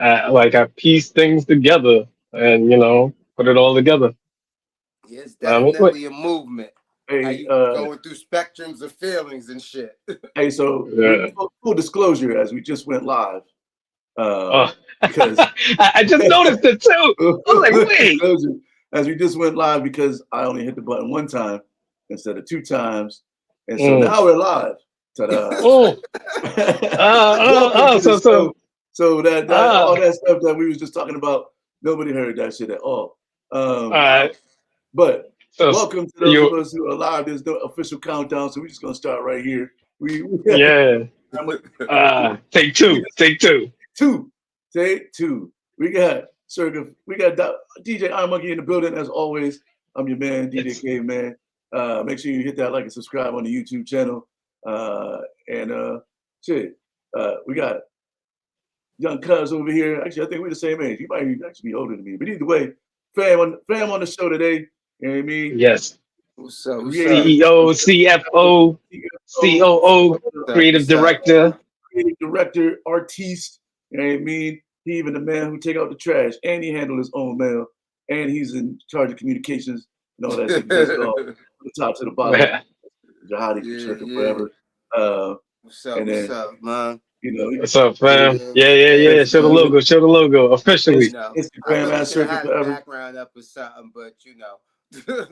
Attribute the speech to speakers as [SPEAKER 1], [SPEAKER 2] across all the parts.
[SPEAKER 1] I piece things together and put it all together.
[SPEAKER 2] Yeah, it's
[SPEAKER 1] Wait,
[SPEAKER 2] definitely a movement. How
[SPEAKER 3] Hey,
[SPEAKER 2] you going through spectrums of feelings and shit.
[SPEAKER 3] hey. So
[SPEAKER 1] yeah.
[SPEAKER 3] full disclosure, as we just went live,
[SPEAKER 1] Oh.
[SPEAKER 3] because
[SPEAKER 1] I just noticed it too. I was like, wait.
[SPEAKER 3] disclosure, as we just went live because I only hit the button one time instead of two times, and so now we're live. Ta-da! Welcome to the show. So that all that stuff that we was just talking about, nobody heard that shit at all.
[SPEAKER 1] All right.
[SPEAKER 3] But
[SPEAKER 1] So
[SPEAKER 3] welcome to those of us who are live. There's no official countdown, so we're just gonna start right here.
[SPEAKER 1] Yeah. Take two. Take two.
[SPEAKER 3] Take two. We got Circa. We got DJ IronMonkey in the building as always. I'm your man, DJ Caveman. Make sure you hit that like and subscribe on the YouTube channel. We got young cuz over here. Actually, I think we're the same age. He might actually be older than me. But either way, fam on the show today. You know what I mean?
[SPEAKER 1] Yes.
[SPEAKER 2] What's up?
[SPEAKER 1] CEO, CFO, COO, creative director.
[SPEAKER 3] Creative director, artiste. You know what I mean? He even the man who take out the trash, and he handled his own mail, and he's in charge of communications and all that shit. That's all from the top to the bottom. Jihaadi from Circa Foreva.
[SPEAKER 2] What's up, man?
[SPEAKER 1] What's up, fam? Yeah. Show the logo officially.
[SPEAKER 3] Instagram at Circa Foreva.
[SPEAKER 2] Background up or something, but
[SPEAKER 1] Circa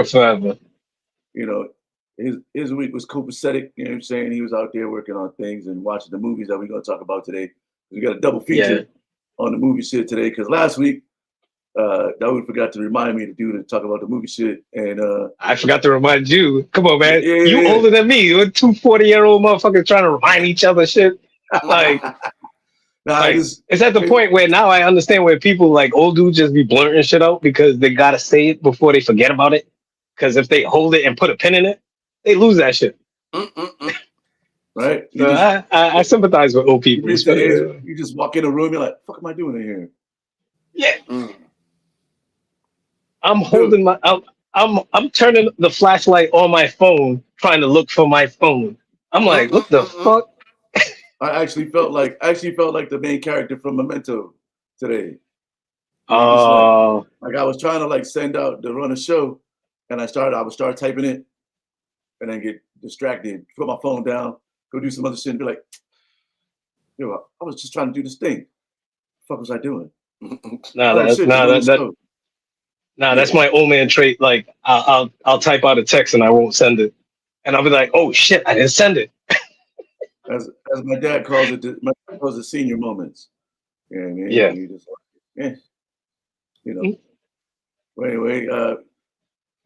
[SPEAKER 1] Foreva.
[SPEAKER 3] His week was copacetic. You know what I'm saying? He was out there working on things and watching the movies that we're going to talk about today. We got a double feature on the movie shit today because last week, Dawood forgot to remind me to talk about the movie shit. And
[SPEAKER 1] I forgot to remind you. Come on, man. You older than me. You're 240-year-old motherfuckers trying to remind each other shit. Like, it's at the point where now I understand where people like old dudes just be blurting shit out because they got to say it before they forget about it. Because if they hold it and put a pin in it, they lose that shit.
[SPEAKER 3] Right?
[SPEAKER 1] So I sympathize with old people.
[SPEAKER 3] You just walk in a room, you're like, "Fuck, am I doing in here?"
[SPEAKER 1] Yeah. I'm holding I'm turning the flashlight on my phone, trying to look for my phone. I'm like, what the fuck?
[SPEAKER 3] I actually felt like the main character from Memento today. Like I was trying to send out to run a show, and I would start typing it, and then get distracted, put my phone down, go do some other shit, and be like, I was just trying to do this thing. What the fuck was I doing?
[SPEAKER 1] That's my old man trait. Like I'll type out a text and I won't send it, and I'll be like, oh shit, I didn't send it.
[SPEAKER 3] As my dad calls it, senior moments. You know what I mean?
[SPEAKER 1] Yeah.
[SPEAKER 3] Well, anyway,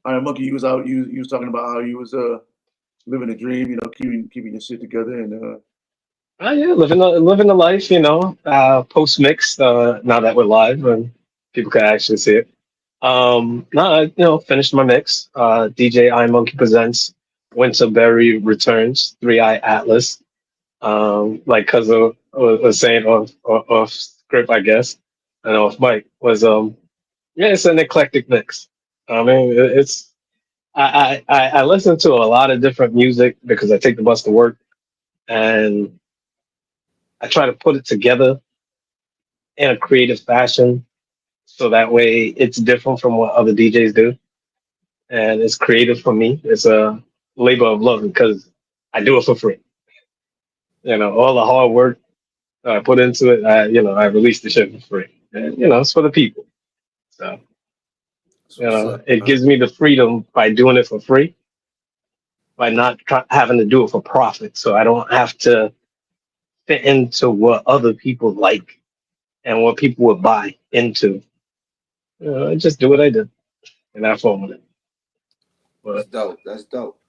[SPEAKER 3] IronMonkey, you was out. You was talking about how you was living a dream. Keeping your shit together and.
[SPEAKER 1] Living the life. Post mix. Now that we're live and people can actually see it. Finished my mix. DJ IronMonkey presents Winterberry Returns 3i Atlas. Cause of was saying off script, I guess, and off mic was it's an eclectic mix. I mean, it's I listen to a lot of different music because I take the bus to work, and I try to put it together in a creative fashion, so that way it's different from what other DJs do, and it's creative for me. It's a labor of love because I do it for free. All the hard work I put into it, I release the shit for free. And, it's for the people. So, it gives me the freedom by doing it for free, by not having to do it for profit. So I don't have to fit into what other people like and what people would buy into. I just do what I did and have fun with it. But,
[SPEAKER 2] That's dope.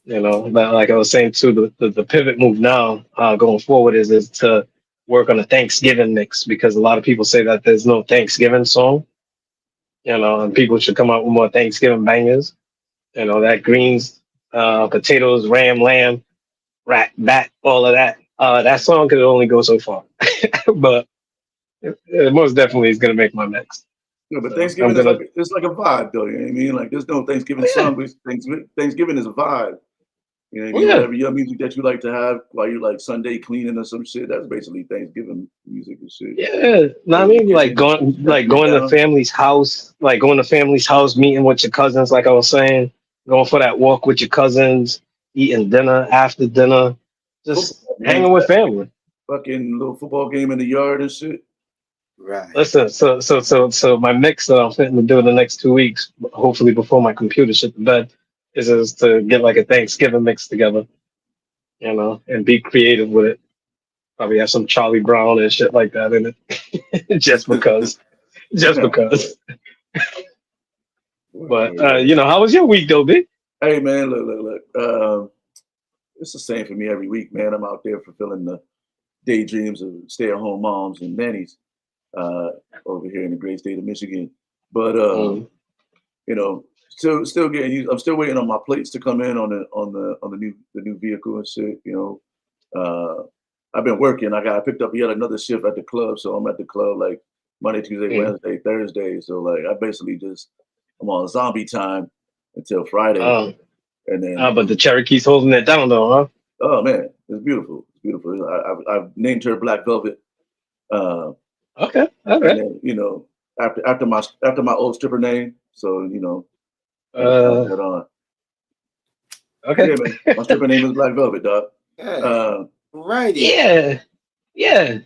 [SPEAKER 1] Like I was saying too, the pivot move now going forward is to work on a Thanksgiving mix because a lot of people say that there's no Thanksgiving song, and people should come out with more Thanksgiving bangers. That greens, potatoes, lamb, rat, bat, all of that. That song could only go so far, but it most definitely is going to make my mix.
[SPEAKER 3] No, but Thanksgiving it's like a vibe, though. You know what I mean? Like, there's no Thanksgiving song, but Thanksgiving is a vibe. You know what I mean?
[SPEAKER 1] Yeah.
[SPEAKER 3] Whatever your music that you like to have while you like Sunday cleaning or some shit. That's basically Thanksgiving music and shit.
[SPEAKER 1] Yeah, no, I mean, like going to family's house, meeting with your cousins, like I was saying, going for that walk with your cousins, eating dinner after dinner, just
[SPEAKER 3] Football, man.
[SPEAKER 1] hanging with family.
[SPEAKER 3] Fucking little football game in the yard and shit.
[SPEAKER 2] Right.
[SPEAKER 1] Listen, so my mix that I'm fitting to do in the next 2 weeks, hopefully before my computer shit to bed, is to get like a Thanksgiving mix together, and be creative with it. Probably have some Charlie Brown and shit like that in it, just because. But how was your week, though, B?
[SPEAKER 3] Hey man, look. It's the same for me every week, man. I'm out there fulfilling the daydreams of stay-at-home moms and nannies over here in the great state of Michigan. But still getting used. I'm still waiting on my plates to come in on the new vehicle and shit. I've been working. I picked up yet another shift at the club, so I'm at the club like Monday, Tuesday, Wednesday, Thursday. So like I basically I'm on zombie time until Friday, and then.
[SPEAKER 1] But the Cherokee's holding it down, though, huh?
[SPEAKER 3] Oh man, it's beautiful. It's beautiful. I've named her Black Velvet.
[SPEAKER 1] Okay.
[SPEAKER 3] And then, after my old stripper name, so that on.
[SPEAKER 1] Okay.
[SPEAKER 3] Yeah, man. My stripper name is Black Velvet, dog.
[SPEAKER 2] Righty.
[SPEAKER 1] Yeah.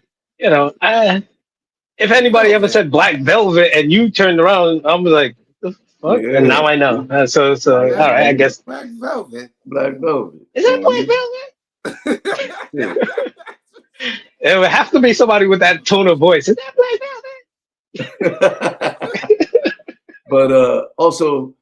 [SPEAKER 1] If anybody ever said Black Velvet and you turned around, I'm like, the fuck? Yeah. And now I know. So all right, I guess.
[SPEAKER 2] Black Velvet.
[SPEAKER 3] Black Velvet.
[SPEAKER 1] Is that Black Velvet? Yeah. It would have to be somebody with that tone of voice. Is that
[SPEAKER 3] Black Velvet? But also,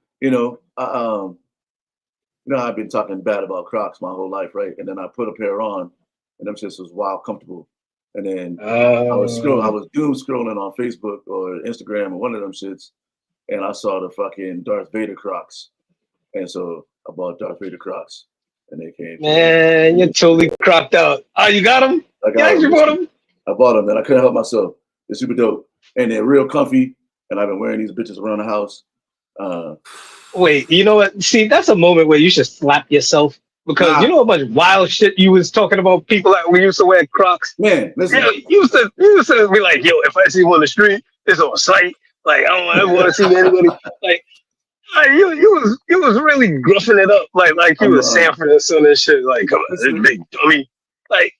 [SPEAKER 3] I've been talking bad about Crocs my whole life, right? And then I put a pair on, and them shits was wild comfortable. And then I was doom scrolling on Facebook or Instagram or one of them shits, and I saw the fucking Darth Vader Crocs, and so I bought Darth Vader Crocs, and they came.
[SPEAKER 1] Man, you're totally cropped out. Oh, you got them? You bought them?
[SPEAKER 3] I bought them, and I couldn't help myself. They're super dope, and they're real comfy. And I've been wearing these bitches around the house.
[SPEAKER 1] Wait, you know what? See, that's a moment where you should slap yourself because you know how much wild shit you was talking about people that we used to wear Crocs.
[SPEAKER 3] Man, listen,
[SPEAKER 1] you used to be like, yo, if I see one on the street, it's on sight. Like, I don't ever want to see anybody. Like, you was really gruffing it up, like you was Sanford and Son and shit. Like, come on, this big dummy. Like,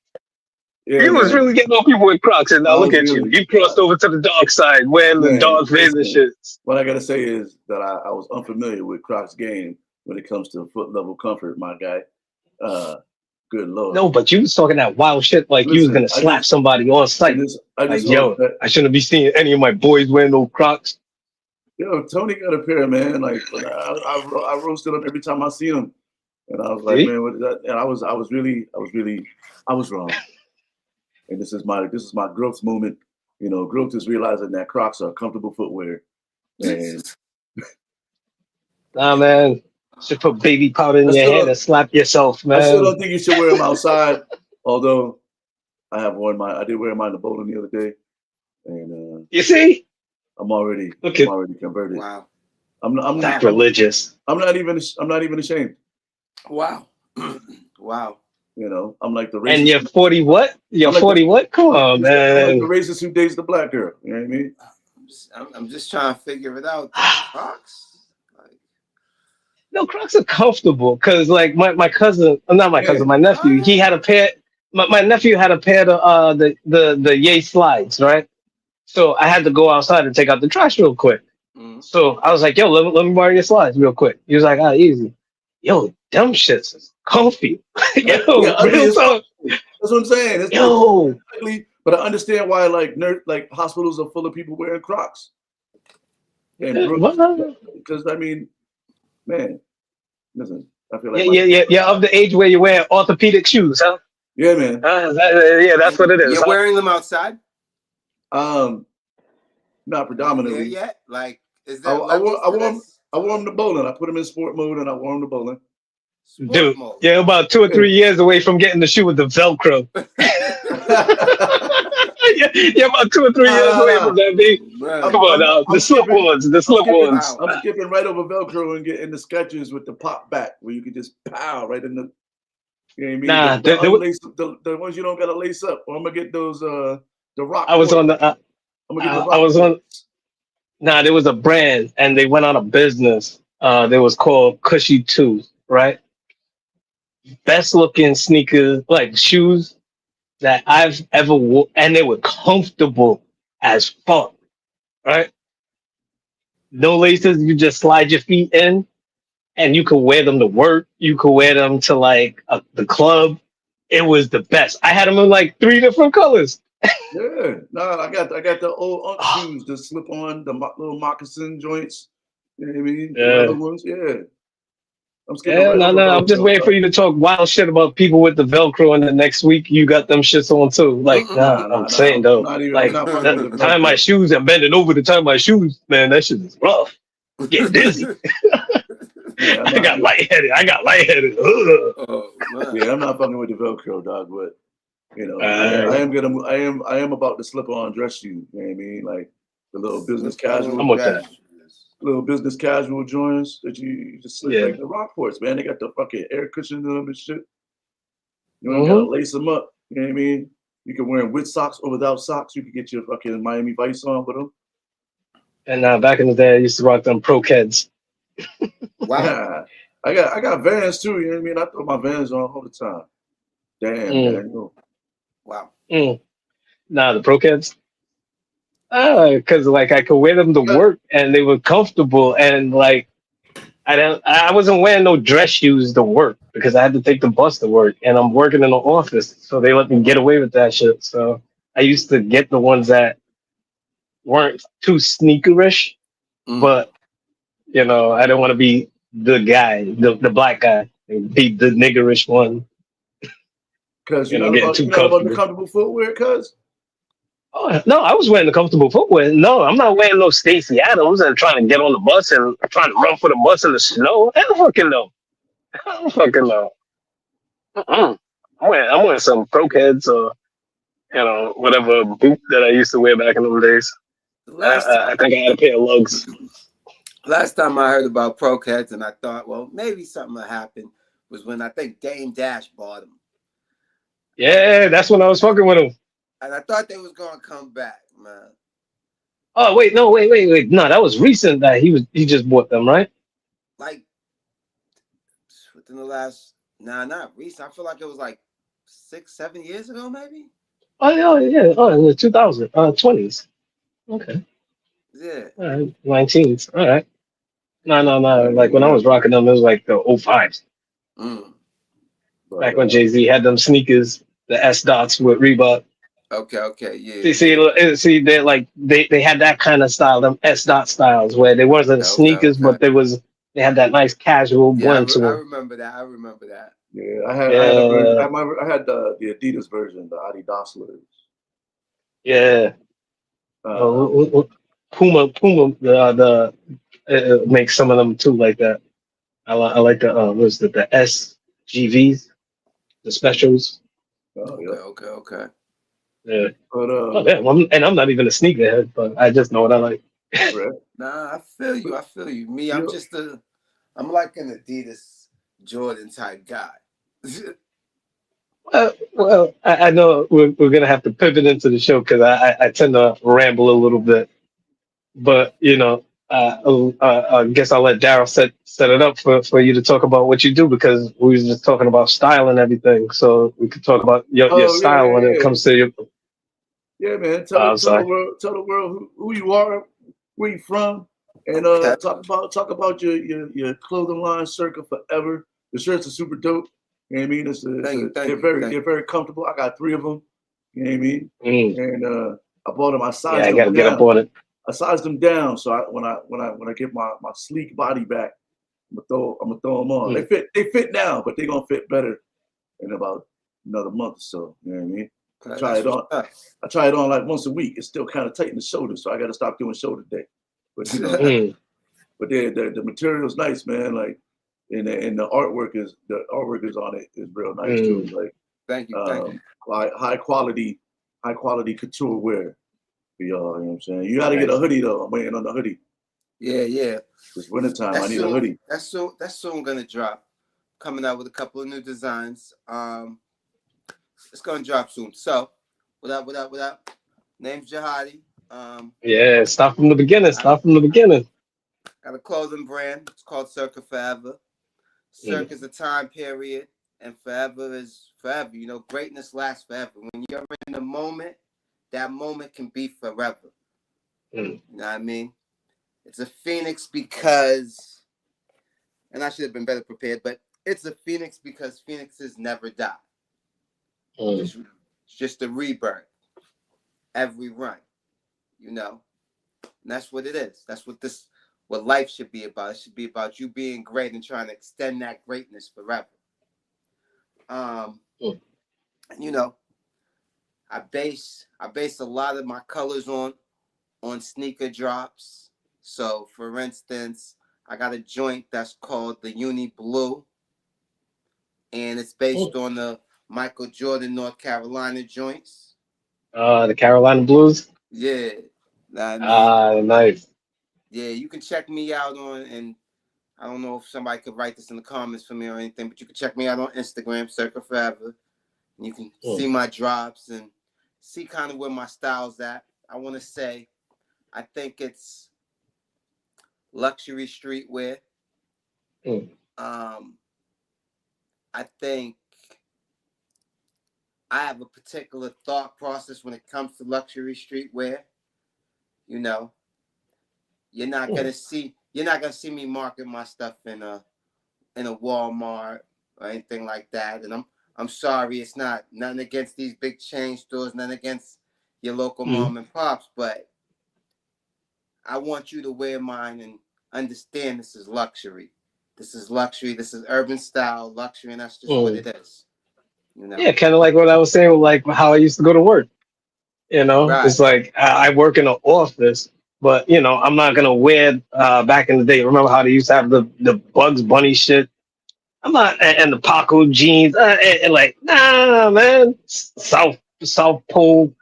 [SPEAKER 1] you was really getting on people with Crocs, and now look at you. You crossed over to the dark side wearing the Darth Vader shit.
[SPEAKER 3] What I gotta say is that I was unfamiliar with Crocs game when it comes to foot level comfort, my guy. Good lord.
[SPEAKER 1] No, but you was talking that wild shit like you was gonna slap somebody on sight. I shouldn't be seeing any of my boys wearing those Crocs.
[SPEAKER 3] Yo, Tony got a pair, man. Like I roasted him every time I see him, and I was like, man, what is that? And I was wrong. And this is my growth moment. Growth is realizing that Crocs are comfortable footwear. And
[SPEAKER 1] nah, man, should put baby powder in your head and slap yourself, man.
[SPEAKER 3] I still don't think you should wear them outside. Although I did wear mine in the bowling the other day, and
[SPEAKER 1] you see,
[SPEAKER 3] I'm already converted.
[SPEAKER 2] Wow,
[SPEAKER 3] I'm not
[SPEAKER 1] religious.
[SPEAKER 3] I'm not even ashamed.
[SPEAKER 2] Wow, wow.
[SPEAKER 3] I'm like the racist.
[SPEAKER 1] And you're 40 what? You're 40 what? Come on, man.
[SPEAKER 3] I'm like the racist who dates the black girl. You know what I mean?
[SPEAKER 2] I'm just trying to figure it out. Crocs?
[SPEAKER 1] No, Crocs are comfortable because like my cousin, not my cousin, my nephew, he had a pair. My nephew had a pair of the Yay slides, right? So I had to go outside and take out the trash real quick. So I was like, yo, let me borrow your slides real quick. He was like, easy. Yo, them shits is comfy. Yo, real talk.
[SPEAKER 3] That's what I'm saying. It's
[SPEAKER 1] yo,
[SPEAKER 3] but I understand why like hospitals are full of people wearing Crocs. Because I mean, man, listen, I feel like
[SPEAKER 1] you're of the age where you're wearing orthopedic shoes, huh?
[SPEAKER 3] Yeah, man.
[SPEAKER 1] That's what it is.
[SPEAKER 2] You're wearing them outside?
[SPEAKER 3] Not predominantly.
[SPEAKER 2] Yet? Like, is that
[SPEAKER 3] I wore them to bowling. I put them in sport mode and I wore them to bowling.
[SPEAKER 1] Dude, you're about 2 or 3 years away from getting the shoe with the Velcro. You're about 2 or 3 years away from that, baby. Come on now, the slip ones.
[SPEAKER 3] I'm skipping right over Velcro and getting the sketches with the pop back where you can just pow right in the You know what I mean?
[SPEAKER 1] Nah,
[SPEAKER 3] The ones you don't gotta lace up. Or I'm gonna get those the rock.
[SPEAKER 1] I was on the.
[SPEAKER 3] I'm gonna get the
[SPEAKER 1] I
[SPEAKER 3] rock.
[SPEAKER 1] was on. Nah, there was a brand, and they went out of business. They was called Cushy Two, right? Best looking sneakers, like shoes that I've ever worn, and they were comfortable as fuck, right? No laces, you just slide your feet in, and you could wear them to work. You could wear them to like the club. It was the best. I had them in like 3 different colors.
[SPEAKER 3] Yeah, no, I got the old Unk shoes, the slip on, the little moccasin joints. You know what I mean? The
[SPEAKER 1] Yeah.
[SPEAKER 3] leather ones. Yeah, I'm skipping
[SPEAKER 1] Yeah,
[SPEAKER 3] right
[SPEAKER 1] no,
[SPEAKER 3] over
[SPEAKER 1] no. I'm just
[SPEAKER 3] Velcro,
[SPEAKER 1] waiting for
[SPEAKER 3] dog.
[SPEAKER 1] you to talk wild shit about people with the Velcro, and the next week you got them shits on too. Like, nah, I'm saying
[SPEAKER 3] I'm
[SPEAKER 1] though,
[SPEAKER 3] not even. I'm
[SPEAKER 1] like
[SPEAKER 3] not fucking with the
[SPEAKER 1] tying my
[SPEAKER 3] Velcro.
[SPEAKER 1] shoes and bending over to tie my shoes, man, that shit is rough. Get dizzy.
[SPEAKER 3] Yeah,
[SPEAKER 1] I got lightheaded. Ugh.
[SPEAKER 2] Oh man.
[SPEAKER 3] yeah, I'm not fucking with the Velcro, dog. But you know, I
[SPEAKER 1] Alright,
[SPEAKER 3] am gonna. I am about to slip on dress shoe. You know what I mean? Like the little business
[SPEAKER 1] I'm
[SPEAKER 3] casual,
[SPEAKER 1] with that.
[SPEAKER 3] little business casual joints that you just slip
[SPEAKER 1] Yeah.
[SPEAKER 3] like the Rockports, man. They got the fucking air cushions in them and shit. You don't gotta
[SPEAKER 1] Hmm.
[SPEAKER 3] lace them up. You know what I mean? You can wear them with socks or without socks. You can get your fucking Miami Vice on with them.
[SPEAKER 1] And back in the day, I used to rock them Pro Keds.
[SPEAKER 2] Wow.
[SPEAKER 3] I got Vans too. You know what I mean? I throw my Vans on all the time. Damn,
[SPEAKER 1] Mm,
[SPEAKER 3] Daniel.
[SPEAKER 2] Wow.
[SPEAKER 1] mm. Nah, the Pro Keds. Because like I could wear them to
[SPEAKER 3] You got
[SPEAKER 1] work, and they were comfortable, and like I wasn't wearing no dress shoes to work because I had to take the bus to work, and I'm working in the office, so they let me get away with that shit. So I used to get the ones that weren't too sneakerish, but I didn't want to be the guy, the black guy, and be the niggerish one.
[SPEAKER 3] because
[SPEAKER 1] Getting too
[SPEAKER 3] you're not about the
[SPEAKER 1] comfortable.
[SPEAKER 3] comfortable footwear, cuz.
[SPEAKER 1] Oh no, I was wearing the comfortable footwear. No, I'm not wearing no Stacy Adams and trying to get on the bus and trying to run for the bus in the snow. I don't fucking know. I don't fucking know. Mm-mm. I'm wearing some Pro-Keds or whatever boot that I used to wear back in those days.
[SPEAKER 2] The
[SPEAKER 1] I,
[SPEAKER 2] last
[SPEAKER 1] I I think I had a pair of lugs.
[SPEAKER 2] last time I heard about Pro Cats and I thought, well, maybe something will happen was when I think Dame Dash bought them.
[SPEAKER 1] Yeah, that's when I was fucking with them.
[SPEAKER 2] And I thought they was gonna come back, man.
[SPEAKER 1] Oh wait, no, wait. No, that was recent that he just bought them, right?
[SPEAKER 2] Like within the last not recent. I feel like it was like 6, 7 years ago, maybe.
[SPEAKER 1] Oh yeah. Oh, in the 2020s. Okay.
[SPEAKER 2] Yeah.
[SPEAKER 1] All right. 19s. All right. No.
[SPEAKER 3] Yeah,
[SPEAKER 1] Like when I was rocking them, it was like the 05s.
[SPEAKER 2] Mm.
[SPEAKER 3] but
[SPEAKER 1] Back when Jay-Z had them sneakers, the S dots with Reebok.
[SPEAKER 2] Okay,
[SPEAKER 1] See, they had that kind of style, them S dot styles, where they wasn't sneakers,
[SPEAKER 2] okay.
[SPEAKER 1] but they had that nice casual
[SPEAKER 2] Yeah,
[SPEAKER 1] blend to
[SPEAKER 2] I
[SPEAKER 1] them.
[SPEAKER 2] remember that. I remember that.
[SPEAKER 3] yeah, I had a version.
[SPEAKER 1] Yeah,
[SPEAKER 3] I had the Adidas version, the Adidasslers.
[SPEAKER 1] yeah.
[SPEAKER 3] Um,
[SPEAKER 1] Puma, makes some of them too like that. I like the what's the SGVs, the specials.
[SPEAKER 3] yeah.
[SPEAKER 2] Okay.
[SPEAKER 1] Yeah.
[SPEAKER 3] But
[SPEAKER 1] Oh yeah. And I'm not even a sneakerhead, but I just know what I like.
[SPEAKER 3] right.
[SPEAKER 2] Nah, I feel you.
[SPEAKER 3] But,
[SPEAKER 2] Me,
[SPEAKER 3] you know,
[SPEAKER 2] I'm like an Adidas Jordan type guy.
[SPEAKER 1] I know we're gonna have to pivot into the show because I tend to ramble a little bit, but I guess I'll let Daryl set it up for you to talk about what you do because we was just talking about style and everything, so we could talk about your
[SPEAKER 3] oh
[SPEAKER 1] style when it
[SPEAKER 3] yeah.
[SPEAKER 1] comes to your.
[SPEAKER 3] Yeah, man.
[SPEAKER 1] I'm
[SPEAKER 3] Tell the
[SPEAKER 1] sorry.
[SPEAKER 3] world, who you are, where you from, and
[SPEAKER 2] Okay.
[SPEAKER 3] talk about your clothing line, Circa Forever. The shirts are super dope. You know what I mean?
[SPEAKER 2] Thank you.
[SPEAKER 3] They're very comfortable. I got 3 of them. You know what I mean?
[SPEAKER 1] Mm,
[SPEAKER 3] And I bought them. I
[SPEAKER 1] yeah,
[SPEAKER 3] sized
[SPEAKER 1] I got
[SPEAKER 3] them
[SPEAKER 1] to get up
[SPEAKER 3] down.
[SPEAKER 1] on it.
[SPEAKER 3] I sized them down. So when I get my sleek body back, I'm gonna throw them on.
[SPEAKER 1] Mm,
[SPEAKER 3] They fit now, but they're gonna fit better in about another month or so. You know what I mean? I try
[SPEAKER 2] That's
[SPEAKER 3] it
[SPEAKER 2] what's
[SPEAKER 3] on.
[SPEAKER 2] up.
[SPEAKER 3] I try it on like once a week. It's still kind of tight in the shoulders, so I got to stop doing shoulder day. But
[SPEAKER 1] mm,
[SPEAKER 3] but the material's nice, man. Like, and the artwork is on it is real nice too.
[SPEAKER 1] mm,
[SPEAKER 3] Like,
[SPEAKER 2] Thank you.
[SPEAKER 3] high quality couture wear for y'all. You know what I'm saying? You got to get a
[SPEAKER 1] nice.
[SPEAKER 3] hoodie though. I'm waiting on the hoodie.
[SPEAKER 2] Yeah.
[SPEAKER 3] It's wintertime. I need a hoodie.
[SPEAKER 2] That's soon gonna drop. coming out with a couple of new designs. It's gonna drop soon. So, what up? Name's Jihaadi.
[SPEAKER 1] Yeah, start from the beginning. Start from the beginning.
[SPEAKER 2] Got a clothing brand. It's called Circa Foreva. Circa is a time period, and forever is forever. You know, greatness lasts forever. When you're in the moment, that moment can be forever. You know what I mean? It's a phoenix because, and I should have been better prepared, but it's a phoenix because phoenixes never die. It's just a rebirth every run, you know. And that's what it is. That's what life should be about. It should be about you being great and trying to extend that greatness forever. You know, I base a lot of my colors on sneaker drops. So for instance, I got a joint that's called the Uni Blue, and it's based on the Michael Jordan, North Carolina joints.
[SPEAKER 1] The Carolina Blues.
[SPEAKER 2] Yeah.
[SPEAKER 1] Nice.
[SPEAKER 2] Yeah, you can check me out on, and I don't know if somebody could write this in the comments for me or anything, but you can check me out on Instagram, Circa Foreva. And you can see my drops and see kind of where my style's at. I want to say, I think it's luxury streetwear. I think I have a particular thought process when it comes to luxury streetwear. You know, you're not gonna see me market my stuff in a Walmart or anything like that. And I'm sorry, it's nothing against these big chain stores, nothing against your local mom and pops, but I want you to wear mine and understand this is luxury. This is luxury. This is urban style luxury, and that's just what it is. You know?
[SPEAKER 1] Yeah, kind of like what I was saying, like how I used to go to work. You know,
[SPEAKER 2] Right.
[SPEAKER 1] it's like I work in an office, but you know, I'm not gonna wear. Back in the day, remember how they used to have the Bugs Bunny shit? I'm not, and the Paco jeans. And like, nah, man, South Pole.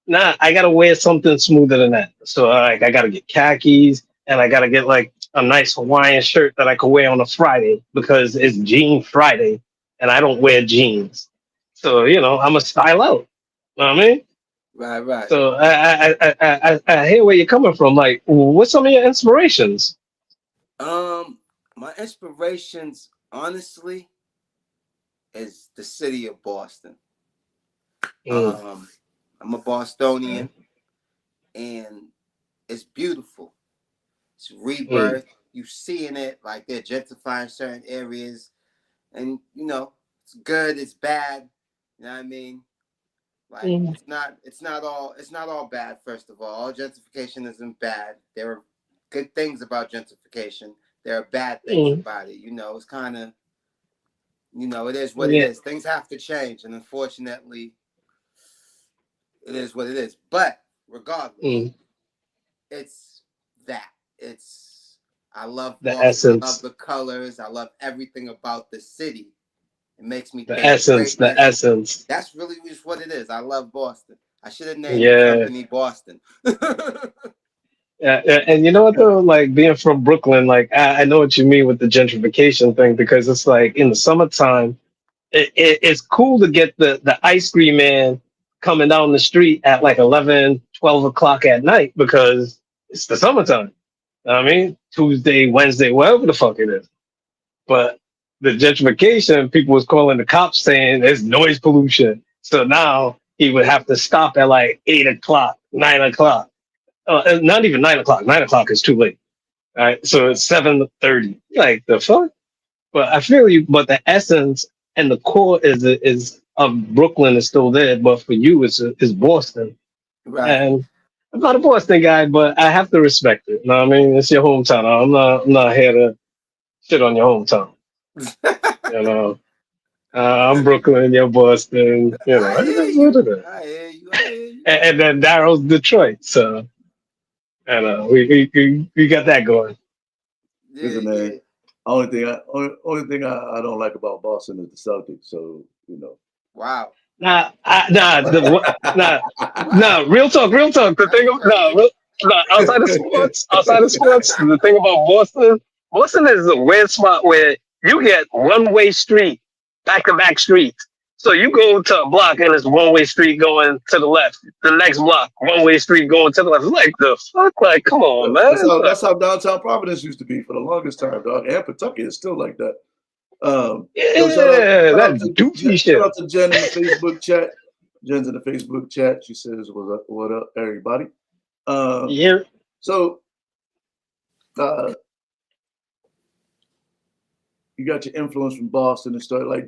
[SPEAKER 1] Nah, I gotta wear something smoother than that. So like, I gotta get khakis, and I gotta get like a nice Hawaiian shirt that I could wear on a Friday because it's Jean Friday, and I don't wear jeans. So you know, I'm a style out. You know what I mean?
[SPEAKER 2] Right.
[SPEAKER 1] So I hear where you're coming from. Like, what's some of your inspirations?
[SPEAKER 2] My inspirations, honestly, is the city of Boston. I'm a Bostonian, and it's beautiful. It's rebirth. You seeing it, like they're gentrifying certain areas, and you know, it's good, it's bad. You know what I mean? Like it's not all bad. First of all gentrification isn't bad. There are good things about gentrification. There are bad things about it. You know, it's kind of, you know, it is what it is. Things have to change, and unfortunately, it is what it is. But regardless, it's that. I love
[SPEAKER 1] the
[SPEAKER 2] Boston.
[SPEAKER 1] essence.
[SPEAKER 2] I love the colors. I love everything about the city. It makes me
[SPEAKER 1] The
[SPEAKER 2] think
[SPEAKER 1] essence. The essence.
[SPEAKER 2] That's really just what it is. I love Boston. I should have named the company Boston.
[SPEAKER 1] Yeah, and you know what though, like being from Brooklyn, like I know what you mean with the gentrification thing because it's like in the summertime, it's cool to get the ice cream man coming down the street at like 11, 12 o'clock at night because it's the summertime. You know what I mean, Tuesday, Wednesday, whatever the fuck it is. But the gentrification, people was calling the cops saying there's noise pollution. So now he would have to stop at like 8 o'clock, 9 o'clock. Not even 9 o'clock. 9 o'clock is too late. All right. So it's 7:30. Like the fuck? But I feel you, but the essence and the core is of Brooklyn is still there, but for you is Boston.
[SPEAKER 2] Right.
[SPEAKER 1] And I'm not a Boston guy, but I have to respect it. You know what I mean? It's your hometown. I'm not here to shit on your hometown. You know. I'm Brooklyn, you're Boston. You know, it is what it is.
[SPEAKER 2] I hear you.
[SPEAKER 1] And then Daryl's Detroit, so and we got that going.
[SPEAKER 3] Listen, man. Only thing I don't like about Boston is the Celtics. So you know.
[SPEAKER 2] Wow.
[SPEAKER 1] Nah. Real talk. The thing outside of sports, the thing about Boston is a weird spot where you get one-way street, back-to-back streets. So you go to a block and it's one-way street going to the left. The next block, one-way street going to the left. It's like the fuck? Like, come on,
[SPEAKER 3] That's
[SPEAKER 1] man.
[SPEAKER 3] how downtown Providence used to be for the longest time, dog. And Pawtucket is still like that. Yo,
[SPEAKER 1] Yeah, that doofy
[SPEAKER 3] shout
[SPEAKER 1] shit.
[SPEAKER 3] out to Jen in the Facebook chat. Jen's in the Facebook chat. She says, what up, everybody?
[SPEAKER 1] Yeah.
[SPEAKER 3] So you got your influence from Boston and stuff. Like,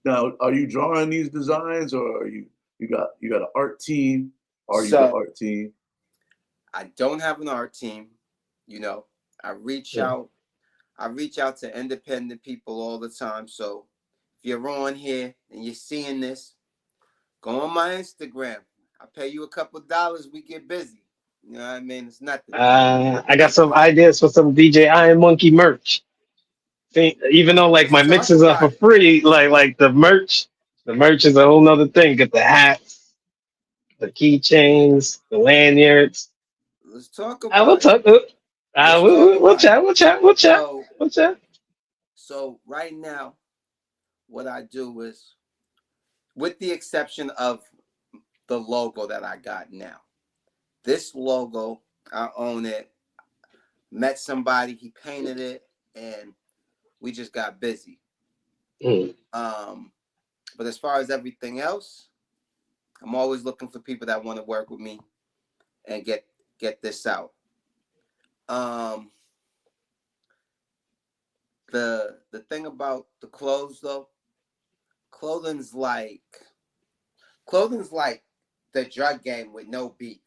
[SPEAKER 3] now are you drawing these designs, or are you got an art team? Are you the art team?
[SPEAKER 2] I don't have an art team. You know, I reach out to independent people all the time. So if you're on here and you're seeing this, go on my Instagram. I pay you a couple dollars. We get busy. You know what I mean? It's nothing.
[SPEAKER 1] I got some ideas for some DJ IronMonkey merch. See, even though like my mixes are for free, like the merch is a whole nother thing. Get the hats, the keychains, the lanyards.
[SPEAKER 2] Let's talk
[SPEAKER 1] I will
[SPEAKER 2] about
[SPEAKER 1] talk. We'll chat.
[SPEAKER 2] So right now, what I do is, with the exception of the logo that I got now, this logo, I own it. Met somebody, he painted it, and we just got busy. But as far as everything else, I'm always looking for people that want to work with me and get this out. The thing about the clothes though, clothing's like the drug game with no beef.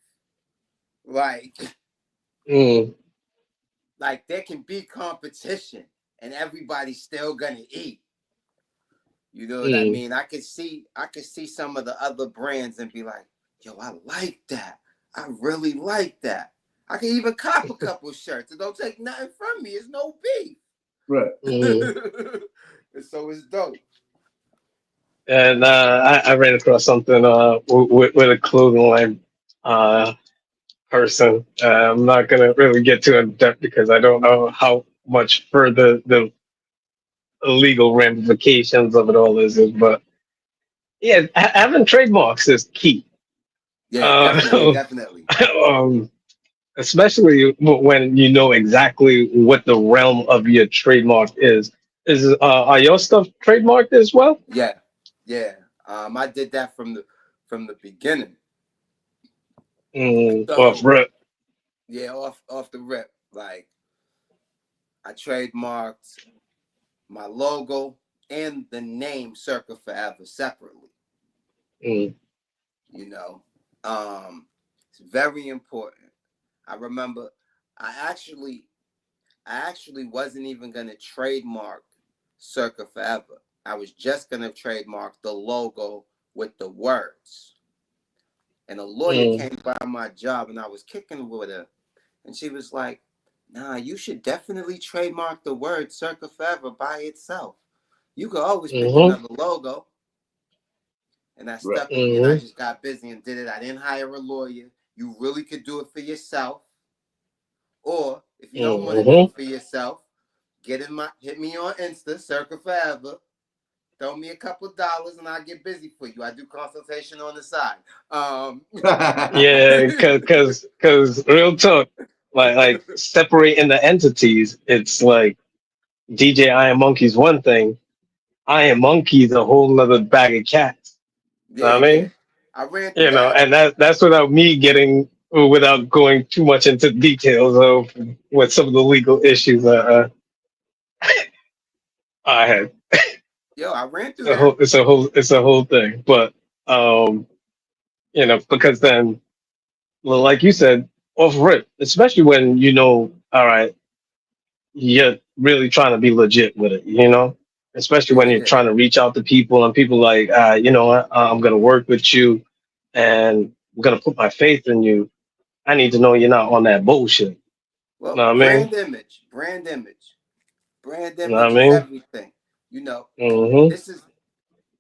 [SPEAKER 2] Like there can be competition and everybody's still gonna eat. You know what I mean? I could see some of the other brands and be like, yo, I like that. I really like that. I can even cop a couple shirts. It don't take nothing from me. It's no beef.
[SPEAKER 3] Right.
[SPEAKER 2] And so it's dope.
[SPEAKER 1] And I ran across something with a clothing line person. I'm not gonna really get too in depth because I don't know how much further the legal ramifications of it all is. But yeah, having trademarks is key.
[SPEAKER 2] Yeah, definitely.
[SPEAKER 1] Especially when you know exactly what the realm of your trademark is. Are your stuff trademarked as well?
[SPEAKER 2] Yeah. I did that from the beginning.
[SPEAKER 1] Off rip.
[SPEAKER 2] Yeah, off the rip. Like, I trademarked my logo and the name Circa Forever separately. You know, it's very important. I remember I actually wasn't even gonna trademark Circa Forever. I was just gonna trademark the logo with the words. And a lawyer came by my job and I was kicking with her. And she was like, nah, you should definitely trademark the word Circa Forever by itself. You could always pick another logo. And I stuck with me and I just got busy and did it. I didn't hire a lawyer. You really could do it for yourself. Or if you don't want to do it for yourself, hit me on Insta, Circa Forever. Throw me a couple of dollars and I'll get busy for you. I do consultation on the side.
[SPEAKER 1] Yeah, because real talk, like separating the entities, it's like DJ IronMonkey's one thing, IronMonkey's a whole other bag of cats. You know what I mean?
[SPEAKER 2] I ran through
[SPEAKER 1] and that's without going too much into details of what some of the legal issues I had.
[SPEAKER 2] I ran through that.
[SPEAKER 1] It's a whole thing, but because then, well, like you said, off rip, especially when all right, you're really trying to be legit with it, especially when you're trying to reach out to people and people like, I'm gonna work with you, and I'm gonna put my faith in you. I need to know you're not on that bullshit.
[SPEAKER 2] Well,
[SPEAKER 1] know what
[SPEAKER 2] brand
[SPEAKER 1] I mean?
[SPEAKER 2] image
[SPEAKER 1] Know what I
[SPEAKER 2] is
[SPEAKER 1] mean?
[SPEAKER 2] everything.
[SPEAKER 1] Mm-hmm.
[SPEAKER 2] This is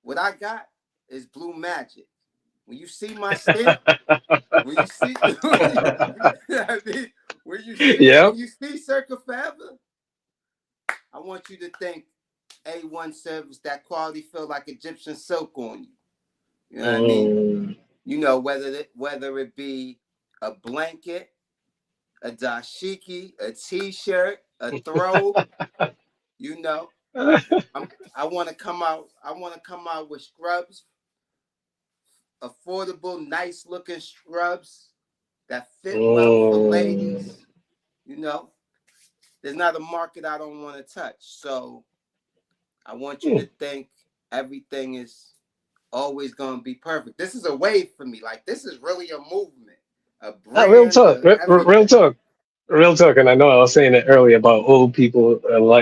[SPEAKER 2] what I got is blue magic. When you see my stamp, when you see, when you see Circa Forever, I want you to think A1 service, that quality feel like Egyptian silk on you. You know what I mean?
[SPEAKER 1] Mm.
[SPEAKER 2] You know, whether it be a blanket, a dashiki, a t-shirt, a throw, you know. I want to come out. I want to come out with scrubs, affordable, nice looking scrubs that fit well for
[SPEAKER 1] Mm.
[SPEAKER 2] ladies. You know, there's not a market I don't want to touch. So I want you to think everything is always going to be perfect. This is a wave for me. Like, this is really a movement, a
[SPEAKER 1] Real
[SPEAKER 2] brand,
[SPEAKER 1] talk, real
[SPEAKER 2] everything.
[SPEAKER 1] talk, real talk. And I know I was saying it earlier about old people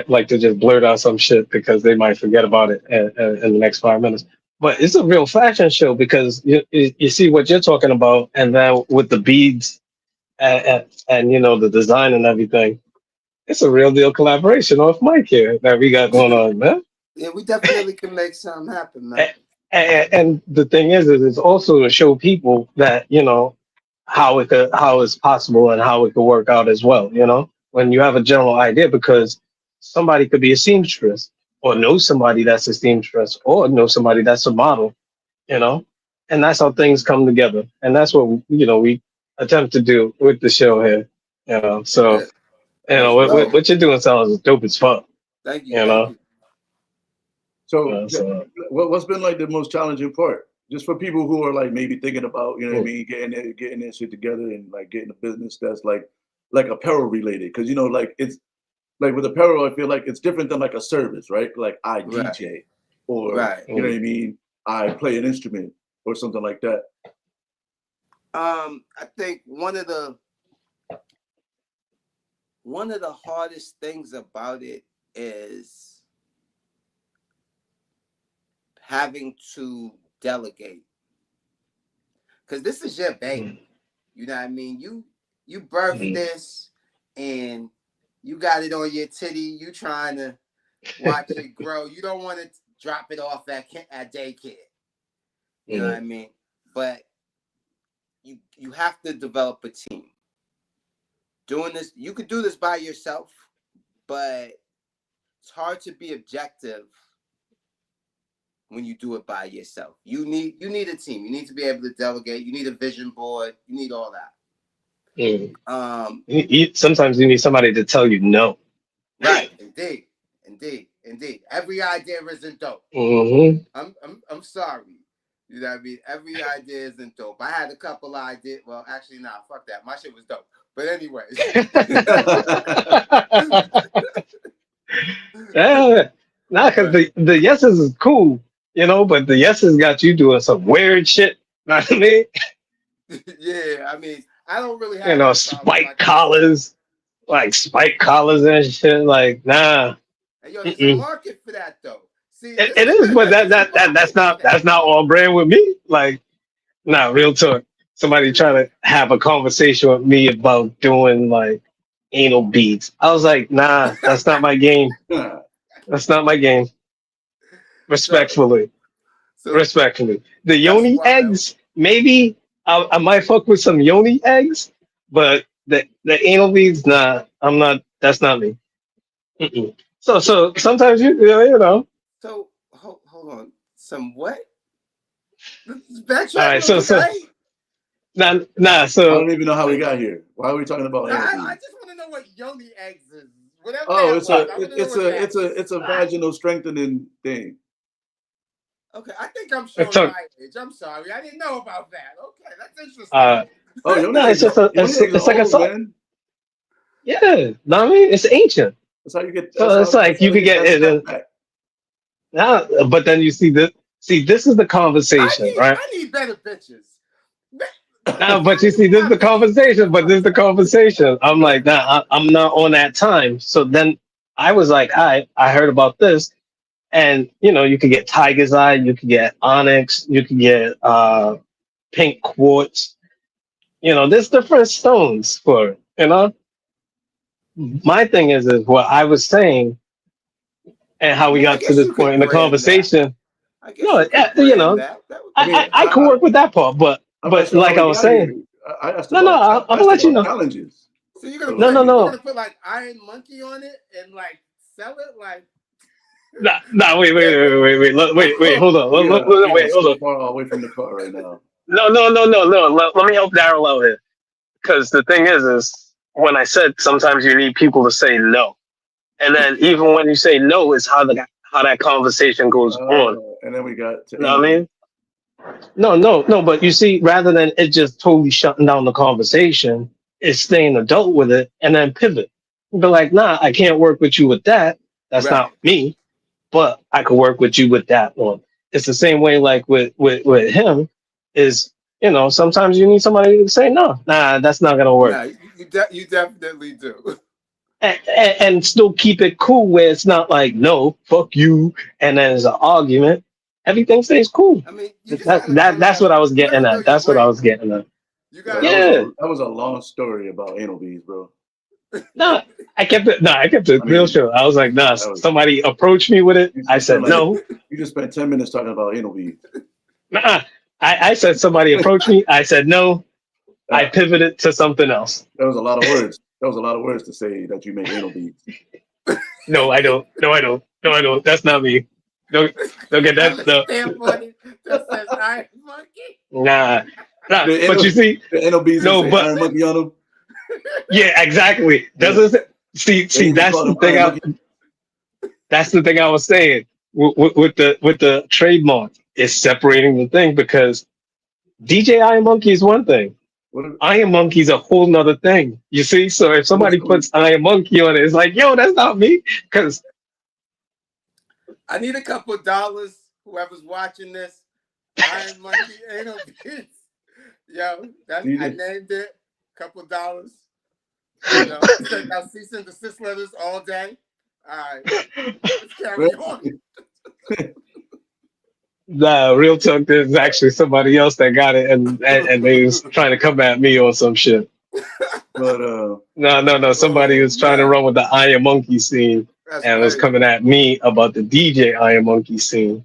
[SPEAKER 1] like to just blurt out some shit because they might forget about it in the next 5 minutes. But it's a real fashion show because you see what you're talking about, and then with the beads and you know the design and everything, it's a real deal collaboration off mic here that we got going on, man.
[SPEAKER 2] Yeah, we definitely can make something happen, man.
[SPEAKER 1] And the thing is it's also to show people that you know how it's possible and how it could work out as well. You know, when you have a general idea, because somebody could be a seamstress or know somebody that's a seamstress or know somebody that's a model. You know, and that's how things come together, and that's what you know we attempt to do with the show here. You know, so
[SPEAKER 2] Yeah,
[SPEAKER 1] you know
[SPEAKER 2] that's dope.
[SPEAKER 1] what you're doing sounds dope as fuck.
[SPEAKER 2] Thank you,
[SPEAKER 1] You
[SPEAKER 2] thank
[SPEAKER 1] know,
[SPEAKER 2] you.
[SPEAKER 3] So,
[SPEAKER 1] so.
[SPEAKER 3] what's been like the most challenging part? Just for people who are like maybe thinking about, you know what I
[SPEAKER 1] Mm.
[SPEAKER 3] mean, getting that shit together and like getting a business that's like apparel related. Because you know, like it's like with apparel, I feel like it's different than like a service, right? Like I
[SPEAKER 2] Right,
[SPEAKER 3] DJ or
[SPEAKER 2] right.
[SPEAKER 3] you know what I mean, I play an instrument or something like that.
[SPEAKER 2] I think one of the hardest things about it is having to delegate, because this is your
[SPEAKER 1] Mm.
[SPEAKER 2] baby. You know what I mean? You birthed
[SPEAKER 1] Mm.
[SPEAKER 2] this, and you got it on your titty. You trying to watch it grow. You don't want to drop it off at daycare. You know what I
[SPEAKER 1] Mm.
[SPEAKER 2] mean? But you have to develop a team. Doing this, you could do this by yourself, but it's hard to be objective when you do it by yourself. You need a team. You need to be able to delegate. You need a vision board. You need all that.
[SPEAKER 1] Mm. Sometimes you need somebody to tell you no.
[SPEAKER 2] Right. Indeed. Indeed. Indeed. Every idea isn't dope.
[SPEAKER 1] Hmm.
[SPEAKER 2] I'm sorry. You know what I mean? Every idea isn't dope. I had a couple ideas. Well, actually, nah, fuck that. My shit was dope. But anyways.
[SPEAKER 1] Yeah, nah, because
[SPEAKER 2] But
[SPEAKER 1] the yeses is cool, you know, but the yeses got you doing some weird shit. Know what I mean?
[SPEAKER 2] yeah, I mean, I don't really
[SPEAKER 1] You
[SPEAKER 2] have
[SPEAKER 1] know,
[SPEAKER 2] that problem,
[SPEAKER 1] spike
[SPEAKER 2] like I said.
[SPEAKER 1] collars, like spike collars and shit. Like, nah.
[SPEAKER 2] And yo, there's a
[SPEAKER 1] Mm-mm.
[SPEAKER 2] market for that though. See,
[SPEAKER 1] It is, but
[SPEAKER 2] there's a
[SPEAKER 1] that's
[SPEAKER 2] market for
[SPEAKER 1] not
[SPEAKER 2] that.
[SPEAKER 1] all brand with me. Like, nah, real talk. Somebody trying
[SPEAKER 2] Yeah.
[SPEAKER 1] to have a conversation with me about doing like anal beads. I was like, nah, that's not my game. That's not my game.
[SPEAKER 2] so
[SPEAKER 1] Respectfully.
[SPEAKER 2] so
[SPEAKER 1] Respectfully. The
[SPEAKER 2] that's
[SPEAKER 1] yoni
[SPEAKER 2] wild.
[SPEAKER 1] eggs, maybe I might fuck with some yoni eggs, but the anal beads, nah, I'm not. That's not me. Mm-mm. So sometimes you know.
[SPEAKER 2] So hold on. Some what?
[SPEAKER 1] All
[SPEAKER 2] Backtrack
[SPEAKER 1] right,
[SPEAKER 2] real quick.
[SPEAKER 1] so
[SPEAKER 2] I ain't.
[SPEAKER 1] nah.
[SPEAKER 3] I
[SPEAKER 1] So
[SPEAKER 3] don't even know how we got here. Why are we talking about
[SPEAKER 2] No,
[SPEAKER 3] anal
[SPEAKER 2] I
[SPEAKER 3] beads?
[SPEAKER 2] just want to know what yoni eggs is. Whatever
[SPEAKER 3] Oh,
[SPEAKER 2] that
[SPEAKER 3] it's
[SPEAKER 2] was.
[SPEAKER 3] a
[SPEAKER 2] I
[SPEAKER 3] it,
[SPEAKER 2] want to know
[SPEAKER 3] it's
[SPEAKER 2] what
[SPEAKER 3] a
[SPEAKER 2] that is.
[SPEAKER 3] it's a vaginal strengthening thing.
[SPEAKER 2] Okay, I think I'm
[SPEAKER 1] I
[SPEAKER 2] showing
[SPEAKER 1] took
[SPEAKER 2] my age. I'm sorry. I didn't know about that. Okay, that's interesting.
[SPEAKER 1] uh
[SPEAKER 3] Oh,
[SPEAKER 1] no, it's just
[SPEAKER 3] yoni eggs are
[SPEAKER 1] it's like a
[SPEAKER 3] old,
[SPEAKER 1] salt.
[SPEAKER 3] man.
[SPEAKER 1] Yeah, know what I mean, it's ancient. So it's
[SPEAKER 3] That's
[SPEAKER 1] like
[SPEAKER 3] how
[SPEAKER 1] you
[SPEAKER 3] they
[SPEAKER 1] could
[SPEAKER 3] get
[SPEAKER 1] get
[SPEAKER 3] that
[SPEAKER 1] it.
[SPEAKER 3] stuff back.
[SPEAKER 1] Now, but then you see this. See, this is the conversation, right?
[SPEAKER 2] I need better bitches.
[SPEAKER 1] Now, but
[SPEAKER 2] I
[SPEAKER 1] you see,
[SPEAKER 2] need
[SPEAKER 1] this is
[SPEAKER 2] my
[SPEAKER 1] the
[SPEAKER 2] bitches to be
[SPEAKER 1] conversation. But this is the
[SPEAKER 2] contact.
[SPEAKER 1] conversation. I'm like, nah, I'm not on that time. So then I was like, I heard about this, and you know, you could get tiger's eye, you could get onyx, you could get pink quartz. You know, there's different stones for it. You know, my thing is what I was saying and how we
[SPEAKER 2] Yeah, I
[SPEAKER 1] got to
[SPEAKER 2] guess
[SPEAKER 1] this
[SPEAKER 2] you
[SPEAKER 1] point
[SPEAKER 2] could
[SPEAKER 1] in the
[SPEAKER 2] brand that.
[SPEAKER 1] conversation.
[SPEAKER 2] I guess
[SPEAKER 1] No,
[SPEAKER 2] you could
[SPEAKER 1] you
[SPEAKER 2] brand
[SPEAKER 1] know,
[SPEAKER 2] that. That would
[SPEAKER 3] I
[SPEAKER 2] be
[SPEAKER 3] mean,
[SPEAKER 1] I could work with that part,
[SPEAKER 3] I'm not
[SPEAKER 1] but
[SPEAKER 3] sure how
[SPEAKER 1] like
[SPEAKER 3] we
[SPEAKER 1] I was
[SPEAKER 3] got here.
[SPEAKER 1] saying,
[SPEAKER 3] I asked
[SPEAKER 1] no,
[SPEAKER 3] about
[SPEAKER 1] I'm
[SPEAKER 3] I
[SPEAKER 1] gonna
[SPEAKER 3] asked
[SPEAKER 1] let you
[SPEAKER 3] about
[SPEAKER 1] know.
[SPEAKER 3] challenges.
[SPEAKER 2] so
[SPEAKER 3] So
[SPEAKER 1] No,
[SPEAKER 2] you're
[SPEAKER 1] no.
[SPEAKER 2] gonna put like IronMonkey on it and like sell it like
[SPEAKER 1] Wait, hold on.
[SPEAKER 3] We are
[SPEAKER 1] Wait, hold
[SPEAKER 3] so
[SPEAKER 1] on.
[SPEAKER 3] far away from the car right now.
[SPEAKER 1] No. Let me help Daryl out here. Because the thing is when I said sometimes you need people to say no, and then even when you say no, is how that conversation goes on.
[SPEAKER 3] And then we got to
[SPEAKER 1] You know what I
[SPEAKER 3] anal.
[SPEAKER 1] mean? No. But you see, rather than it just totally shutting down the conversation, it's staying adult with it and then pivot. Be like, nah, I can't work with you with that. That's
[SPEAKER 2] Right.
[SPEAKER 1] not me. But I could work with you with that one. It's the same way, like with him, is sometimes you need somebody to say no, nah, that's not gonna work,
[SPEAKER 2] Nah, you definitely do.
[SPEAKER 1] and still keep it cool where it's not like no, fuck you, and then there's an argument. Everything stays cool.
[SPEAKER 2] I mean, you just gotta
[SPEAKER 1] That's what I was
[SPEAKER 2] you gotta
[SPEAKER 1] getting
[SPEAKER 2] know
[SPEAKER 1] at.
[SPEAKER 2] your
[SPEAKER 1] That's what I
[SPEAKER 2] weight.
[SPEAKER 1] was getting at.
[SPEAKER 2] You
[SPEAKER 3] Yeah,
[SPEAKER 2] gotta
[SPEAKER 3] that
[SPEAKER 2] know
[SPEAKER 3] was
[SPEAKER 2] your
[SPEAKER 1] Yeah.
[SPEAKER 3] a that was a long story about anal beads, bro.
[SPEAKER 1] No, I kept it. No, I kept it
[SPEAKER 3] I
[SPEAKER 1] real
[SPEAKER 3] mean,
[SPEAKER 1] short. I was like, nah.
[SPEAKER 3] that was
[SPEAKER 1] Somebody approached me with it. I
[SPEAKER 3] you spent
[SPEAKER 1] said
[SPEAKER 3] like
[SPEAKER 1] no.
[SPEAKER 3] you just spent 10 minutes talking about anal beads.
[SPEAKER 1] Nah. I said somebody approached me. I said no. I
[SPEAKER 3] Uh,
[SPEAKER 1] pivoted to something else.
[SPEAKER 3] that was a lot of words. That was a lot of words to say that you make anal beads.
[SPEAKER 1] No, I don't. No, I don't. No, I don't. That's not me. Don't get
[SPEAKER 2] have
[SPEAKER 1] that.
[SPEAKER 2] a
[SPEAKER 1] No,
[SPEAKER 2] stamp on it that says "Iron Monkey."
[SPEAKER 1] nah, nah. But you
[SPEAKER 3] The
[SPEAKER 1] see,
[SPEAKER 3] the anal beads that
[SPEAKER 1] no,
[SPEAKER 3] say
[SPEAKER 1] but
[SPEAKER 3] Iron Monkey on them.
[SPEAKER 1] yeah, exactly.
[SPEAKER 3] Yeah,
[SPEAKER 1] Doesn't
[SPEAKER 3] they
[SPEAKER 1] see.
[SPEAKER 3] even call them Iron Monkey.
[SPEAKER 1] That's the thing I was saying with the trademark. It's separating the thing because DJ Iron Monkey is one thing.
[SPEAKER 3] What if,
[SPEAKER 1] Iron Monkey's a whole nother thing. You see, so if
[SPEAKER 3] what if
[SPEAKER 1] somebody
[SPEAKER 3] some,
[SPEAKER 1] puts Iron Monkey on it, it's like, yo, that's not me. Because
[SPEAKER 2] I need a couple of dollars. Whoever's watching this, Iron Monkey ain't no bitch. Yo, I
[SPEAKER 3] DJ?
[SPEAKER 2] named it. Couple of dollars. You know, send out cease and desist letters all day. All right, let's carry on.
[SPEAKER 1] nah, real talk, there's actually somebody else that got it, and they was trying to come at me or some shit.
[SPEAKER 3] But
[SPEAKER 1] No. Somebody
[SPEAKER 2] Oh
[SPEAKER 1] was trying to
[SPEAKER 2] man,
[SPEAKER 1] run with the Iron Monkey scene
[SPEAKER 2] that's
[SPEAKER 1] and was
[SPEAKER 2] crazy.
[SPEAKER 1] coming at me about the DJ Iron Monkey scene.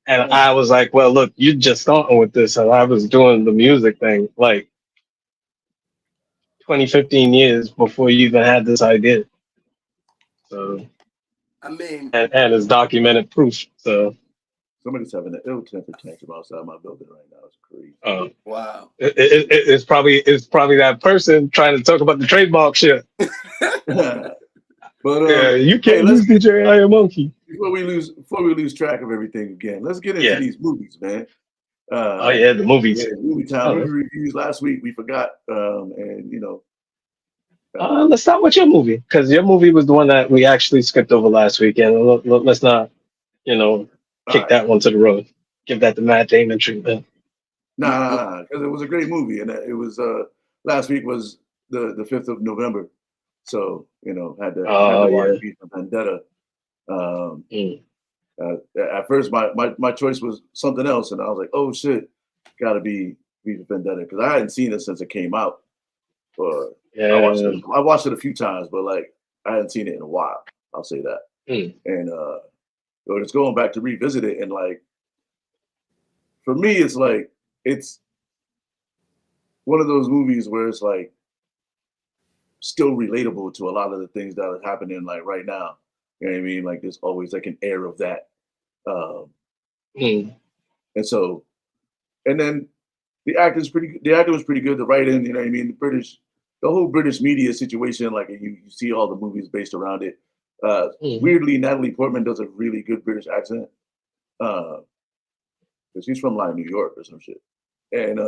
[SPEAKER 1] And
[SPEAKER 3] oh,
[SPEAKER 1] I was like, well, look, you're just starting with this. And I was doing the music thing like 20, 15 years before you even had this idea. So,
[SPEAKER 2] I mean,
[SPEAKER 1] and it's documented proof. So,
[SPEAKER 3] somebody's having an ill temper tantrum outside my building right now. It's crazy.
[SPEAKER 1] uh,
[SPEAKER 2] wow.
[SPEAKER 1] it's probably that person trying to talk about the trademark shit.
[SPEAKER 3] But
[SPEAKER 1] Yeah, you
[SPEAKER 3] hey,
[SPEAKER 1] can't use DJ Iron Monkey.
[SPEAKER 3] before we lose track of everything again, let's get into
[SPEAKER 1] Yeah.
[SPEAKER 3] these movies, man.
[SPEAKER 1] Oh yeah, the movies.
[SPEAKER 3] Yeah, movie time.
[SPEAKER 1] Oh,
[SPEAKER 3] Movie reviews last week. We forgot, and
[SPEAKER 1] let's start with your movie because your movie was the one that we actually skipped over last weekend. Let's not, you know,
[SPEAKER 3] all
[SPEAKER 1] kick
[SPEAKER 3] right,
[SPEAKER 1] that one to the road. Give that the Matt Damon treatment.
[SPEAKER 3] nah, because it was a great movie, and it was last week was the 5th of November, so had to
[SPEAKER 1] Oh
[SPEAKER 3] watch
[SPEAKER 1] yeah.
[SPEAKER 3] V for Vendetta. Um,
[SPEAKER 1] Mm.
[SPEAKER 3] at first, my choice was something else, and I was like, oh shit, got to be V for Vendetta because I hadn't seen it since it came out. Or
[SPEAKER 1] Yeah.
[SPEAKER 3] I watched it a few times, but like I hadn't seen it in a while. I'll say that.
[SPEAKER 1] Mm.
[SPEAKER 3] And just going back to revisit it, and like for me, it's like it's one of those movies where it's like still relatable to a lot of the things that are happening like right now. You know what I mean? Like there's always like an air of that. Um,
[SPEAKER 1] Mm.
[SPEAKER 3] and so, and then the acting was pretty good. The writing, you know what I mean? The whole British media situation, like you see all the movies based around it.
[SPEAKER 1] Mm.
[SPEAKER 3] Weirdly, Natalie Portman does a really good British accent because she's from like New York or some shit. And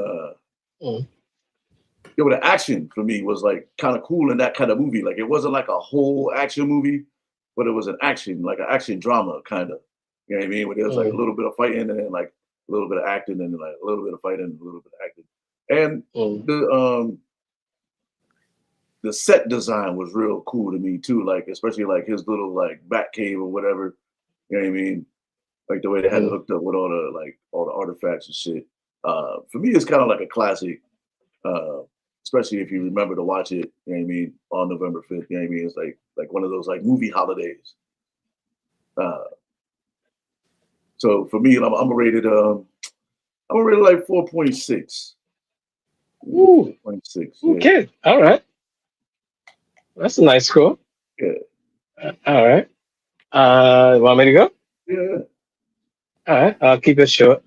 [SPEAKER 1] Mm.
[SPEAKER 3] the action for me was like kind of cool in that kind of movie. Like it wasn't like a whole action movie, but it was like an action drama kind of. You know what I mean? Where there was like a
[SPEAKER 1] Mm.
[SPEAKER 3] little bit of fighting and then like a little bit of acting and then like a little bit of fighting and a little bit of acting. And
[SPEAKER 1] Mm.
[SPEAKER 3] the set design was real cool to me too. Like especially like his little like bat cave or whatever. You know what I mean? Like the way they had it
[SPEAKER 1] Mm.
[SPEAKER 3] hooked up with all the artifacts and shit. For me, it's kind of like a classic. Uh, Especially if you remember to watch it, you know what I mean, on November 5th. You know what I mean? It's like one of those like movie holidays. Uh, so for me, I'm a rated like 4.6.
[SPEAKER 1] Ooh.
[SPEAKER 3] 4.6, yeah.
[SPEAKER 1] Okay. All right. That's a nice score.
[SPEAKER 3] Yeah.
[SPEAKER 1] All right. Want me to go?
[SPEAKER 3] Yeah.
[SPEAKER 1] All right, I'll keep it short.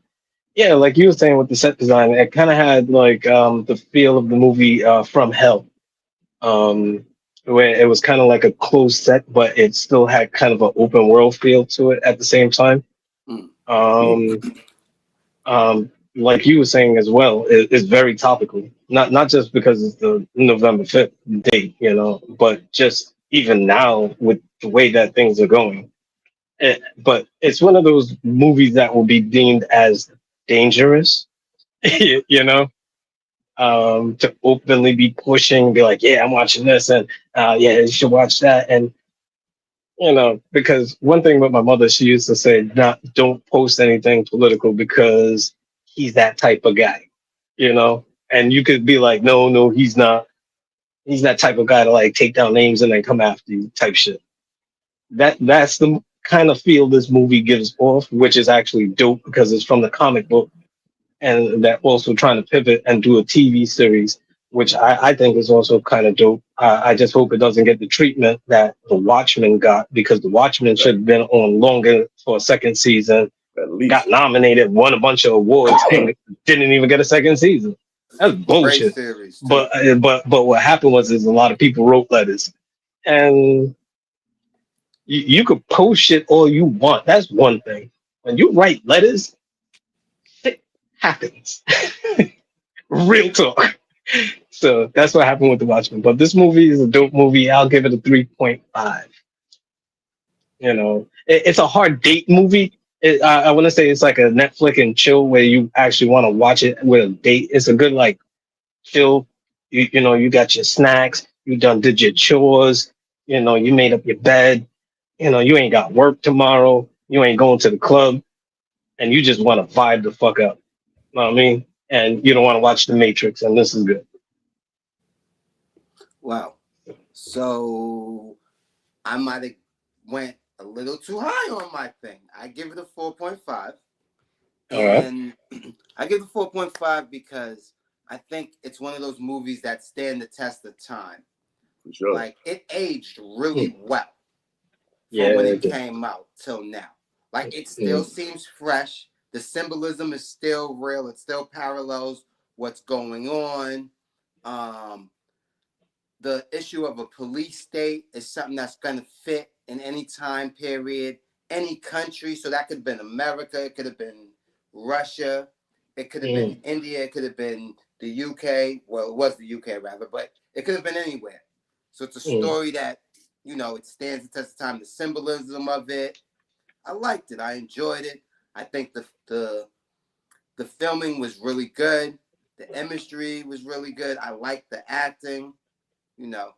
[SPEAKER 1] Yeah, like you were saying with the set design, it kind of had like the feel of the movie From Hell, um, where it was kind of like a closed set, but it still had kind of an open world feel to it at the same time.
[SPEAKER 2] Mm.
[SPEAKER 1] Um, like you were saying as well, it's very topical. Not just because it's the November 5th date, but just even now with the way that things are going. But it's one of those movies that will be deemed as dangerous, you know, to openly be pushing, be like, yeah, I'm watching this, and yeah, you should watch that, and because one thing with my mother, she used to say, not don't post anything political because he's that type of guy, and you could be like, no, no, he's not. He's that type of guy to like take down names and then come after you type shit. That's the kind of feel this movie gives off, which is actually dope because it's from the comic book, and that also trying to pivot and do a TV series, which I think is also kind of dope. I just hope it doesn't get the treatment that The Watchmen got, because The Watchmen should have been on longer for a second season,
[SPEAKER 3] At
[SPEAKER 1] got
[SPEAKER 3] least.
[SPEAKER 1] nominated, won a bunch of awards, and didn't even get a second season. That's
[SPEAKER 2] Great
[SPEAKER 1] bullshit.
[SPEAKER 2] series too.
[SPEAKER 1] But what happened was is a lot of people wrote letters, and you could post shit all you want. That's one thing. When you write letters, shit happens. Real talk. So that's what happened with The Watchmen. But this movie is a dope movie. I'll give it a 3.5. It's a hard date movie. I want to say it's like a Netflix and chill where you actually want to watch it with a date. It's a good like chill. You got your snacks. You done did your chores. You made up your bed. You ain't got work tomorrow. You ain't going to the club, and you just want to vibe the fuck up. You know what I mean? And you don't want to watch The Matrix, and this is good.
[SPEAKER 2] Wow. So I might have went a little too high on my thing. I give it a 4.5.
[SPEAKER 1] All right.
[SPEAKER 2] And I give it 4.5 because I think it's one of those movies that stand the test of time.
[SPEAKER 3] For sure.
[SPEAKER 2] Like, it aged really well
[SPEAKER 1] Yeah.
[SPEAKER 2] from when it came out till now. Like, it still
[SPEAKER 1] Mm.
[SPEAKER 2] seems fresh. The symbolism is still real. It still parallels what's going on. Um, the issue of a police state is something that's going to fit in any time period, any country. So that could have been America, it could have been Russia, it could have been India, it could have been the UK. Well, it was the UK rather, but it could have been anywhere. So it's a story that, it stands the test of time. The symbolism of it, I liked it. I enjoyed it. I think the filming was really good. The imagery was really good. I liked the acting. You know,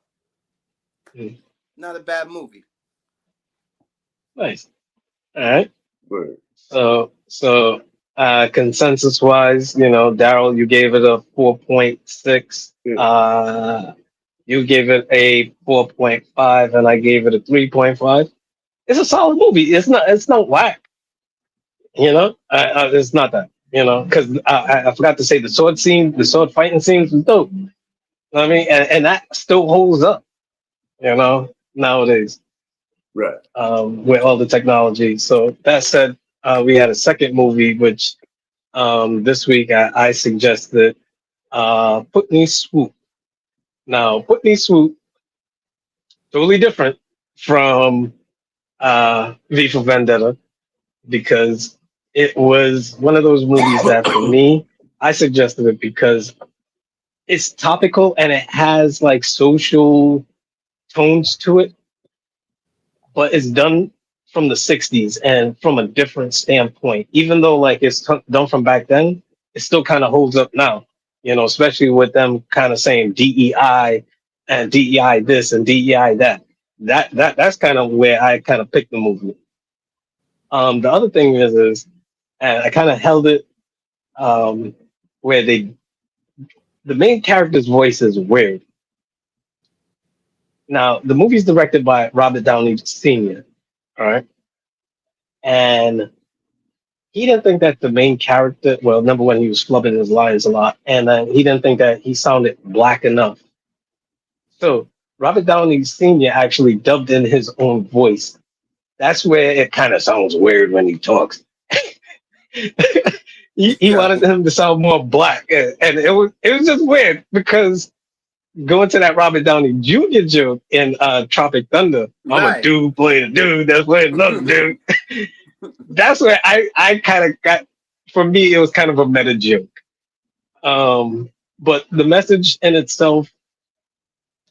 [SPEAKER 2] not a bad movie.
[SPEAKER 1] Nice. All right.
[SPEAKER 3] Word.
[SPEAKER 1] So consensus wise, Daryl, you gave it a 4.6.
[SPEAKER 3] Yeah.
[SPEAKER 1] You gave it a 4.5, and I gave it a 3.5. It's a solid movie. It's not whack. It's not that. Because I forgot to say the sword fighting scenes was dope. You know what I mean, and that still holds up. Nowadays.
[SPEAKER 3] Right.
[SPEAKER 1] With all the technology. So that said, we had a second movie, which this week I suggested Putney Swoop. Now, Putney Swoop, totally different from V for Vendetta, because it was one of those movies that for me, I suggested it because it's topical and it has like social tones to it, but it's done from the 60s and from a different standpoint. Even though like it's done from back then, it still kind of holds up now, especially with them kind of saying DEI and DEI this and DEI that. That's kind of where I kind of picked the movie. The other thing is and I kind of held it where the main character's voice is weird. Now, the movie's directed by Robert Downey Sr., all right? And he didn't think that the main character, well, number one, he was flubbing his lines a lot, and he didn't think that he sounded black enough. So Robert Downey Sr. actually dubbed in his own voice That's where it kind of sounds weird when he talks. He
[SPEAKER 2] Yo,
[SPEAKER 1] wanted him to sound more black, and it was just weird because going to that Robert Downey Jr. joke in Tropic Thunder, I'm a
[SPEAKER 2] right.
[SPEAKER 1] dude playing a dude that's playing another dude. That's where I kind of got. For me, it was kind of a meta joke. But the message in itself,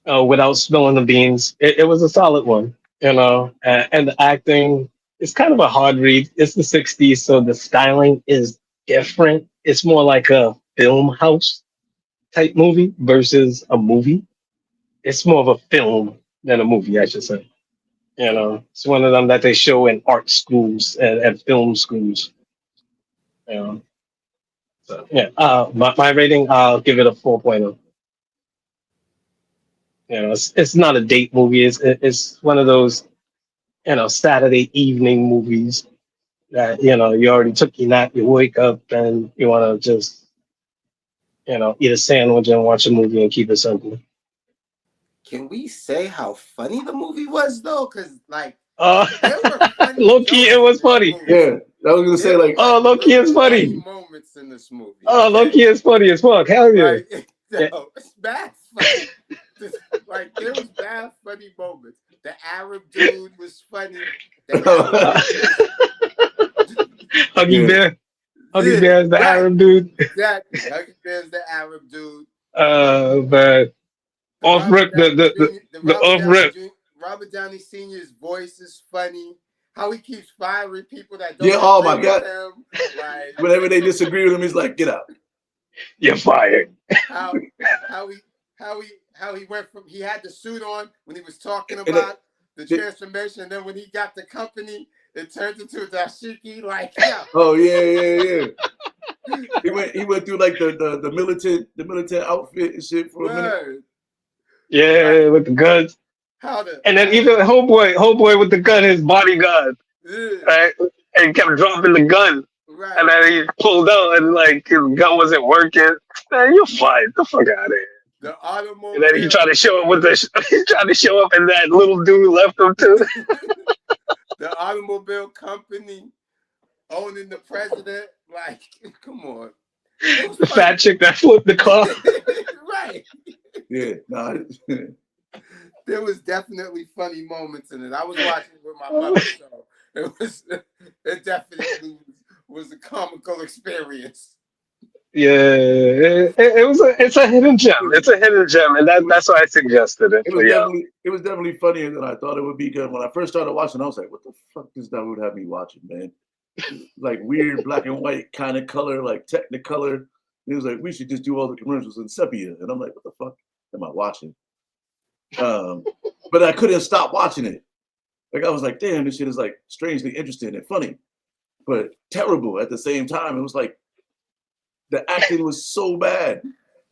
[SPEAKER 1] without spilling the beans, it was a solid one. And the acting is kind of a hard read. It's the '60s, so the styling is different. It's more like a film house type movie versus a movie. It's more of a film than a movie, I should say. It's one of them that they show in art schools and film schools. You know, so yeah. My rating, I'll give it a 4.0. It's not a date movie. It's one of those Saturday evening movies that you already took your nap, you wake up and you want to just eat a sandwich and watch a movie and keep it simple.
[SPEAKER 2] Can we say how funny the movie was though? Because like
[SPEAKER 1] Uh,
[SPEAKER 2] there were funny
[SPEAKER 1] low key,
[SPEAKER 2] jokes
[SPEAKER 1] it was
[SPEAKER 2] in that
[SPEAKER 1] funny.
[SPEAKER 2] movie.
[SPEAKER 3] Yeah, I was gonna say
[SPEAKER 2] There
[SPEAKER 3] like,
[SPEAKER 2] were
[SPEAKER 1] Oh, low key, it's
[SPEAKER 2] really funny
[SPEAKER 1] funny.
[SPEAKER 2] moments in this movie.
[SPEAKER 1] Oh, low
[SPEAKER 2] Okay,
[SPEAKER 1] key, it's funny as fuck. Hell yeah.
[SPEAKER 2] like
[SPEAKER 1] Yeah.
[SPEAKER 2] no, it's bad funny. Like there was bad funny moments. The Arab dude was funny. The Arab dude
[SPEAKER 1] Huggy
[SPEAKER 3] yeah,
[SPEAKER 1] Bear. Huggy
[SPEAKER 2] was
[SPEAKER 1] Bear is the
[SPEAKER 2] right.
[SPEAKER 1] Arab dude.
[SPEAKER 2] Exactly. Huggy Bear's the Arab dude.
[SPEAKER 1] But
[SPEAKER 2] The
[SPEAKER 1] off
[SPEAKER 2] Robert
[SPEAKER 1] rip,
[SPEAKER 2] Downey Jr. The
[SPEAKER 1] the
[SPEAKER 2] Robert
[SPEAKER 1] off
[SPEAKER 2] Downey
[SPEAKER 1] rip.
[SPEAKER 2] Jr. Robert Downey Sr.'s voice is funny. How he keeps firing people that
[SPEAKER 3] yeah.
[SPEAKER 2] don't
[SPEAKER 3] Oh
[SPEAKER 2] agree
[SPEAKER 3] my
[SPEAKER 2] with
[SPEAKER 3] god!
[SPEAKER 2] him. Like
[SPEAKER 3] Whenever they disagree with him, he's like, "Get out."
[SPEAKER 1] You're fired.
[SPEAKER 2] how how he how he went from he had the suit on when he was talking
[SPEAKER 3] And
[SPEAKER 2] about the transformation, and then when he got the company, it turned into a dashiki. Like yeah,
[SPEAKER 3] oh yeah. He went through like the militant outfit and shit for a minute.
[SPEAKER 2] word.
[SPEAKER 1] Yeah,
[SPEAKER 2] Like
[SPEAKER 1] with the guns.
[SPEAKER 2] how the
[SPEAKER 1] And then even homeboy with the gun, his bodyguard, right? And he kept dropping the gun. And
[SPEAKER 2] right.
[SPEAKER 1] then he pulled out and like his gun wasn't working. Man, you're fired. The fuck out of here.
[SPEAKER 2] The
[SPEAKER 1] And then he
[SPEAKER 2] automobile
[SPEAKER 1] tried to show up with he tried to show up and that little dude left him too.
[SPEAKER 2] the automobile company owning the president. Like, come on. It was
[SPEAKER 1] The
[SPEAKER 2] funny.
[SPEAKER 1] fat chick that flipped the car.
[SPEAKER 2] Right.
[SPEAKER 3] Yeah, nah.
[SPEAKER 2] There was definitely funny moments in it. I was watching it with my mother, so it definitely was a comical experience.
[SPEAKER 1] Yeah, it's a hidden gem. It's a hidden gem, and that's why I suggested it for y'all.
[SPEAKER 3] It was definitely funnier than I thought it would be. Because when I first started watching, I was like, "What the fuck does that would have me watching, man?" Like weird black and white kind of color, like Technicolor. And he was like, "We should just do all the commercials in sepia," and I'm like, "What the fuck am I watching?" But I couldn't stop watching it. Like I was like, "Damn, this shit is like strangely interesting and funny, but terrible at the same time." It was like the acting was so bad.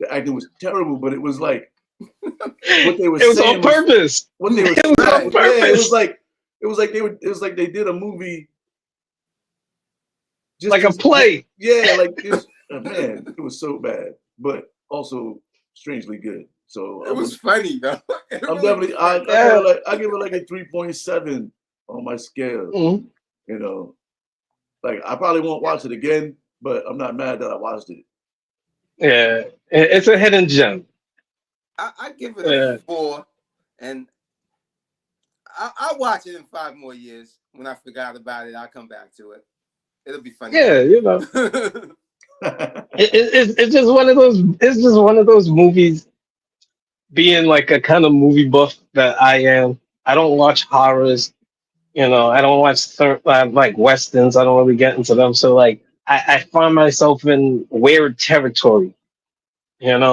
[SPEAKER 3] The acting was terrible, but it was like what they were
[SPEAKER 1] It was
[SPEAKER 3] saying
[SPEAKER 1] on purpose.
[SPEAKER 3] what they were
[SPEAKER 1] It was on
[SPEAKER 3] yeah,
[SPEAKER 1] purpose.
[SPEAKER 3] it was like they did a movie just
[SPEAKER 1] Like a play.
[SPEAKER 3] yeah, like man, it was so bad, but also strangely good. So
[SPEAKER 2] It was funny though.
[SPEAKER 3] I'm definitely I give it like a 3.7 on my scale.
[SPEAKER 1] Mhm.
[SPEAKER 3] You know, like I probably won't watch it again, but I'm not mad that I watched it.
[SPEAKER 1] Yeah, it's a hidden gem.
[SPEAKER 2] I give it a 4, and I'll watch it in 5 more years. When I forgot about it, I'll come back to it. It'll be funny.
[SPEAKER 1] Yeah, it's just one of those. It's just one of those movies. Being like a kind of movie buff that I am, I don't watch horrors. I don't watch like westerns. I don't really get into them. So like, I find myself in weird territory.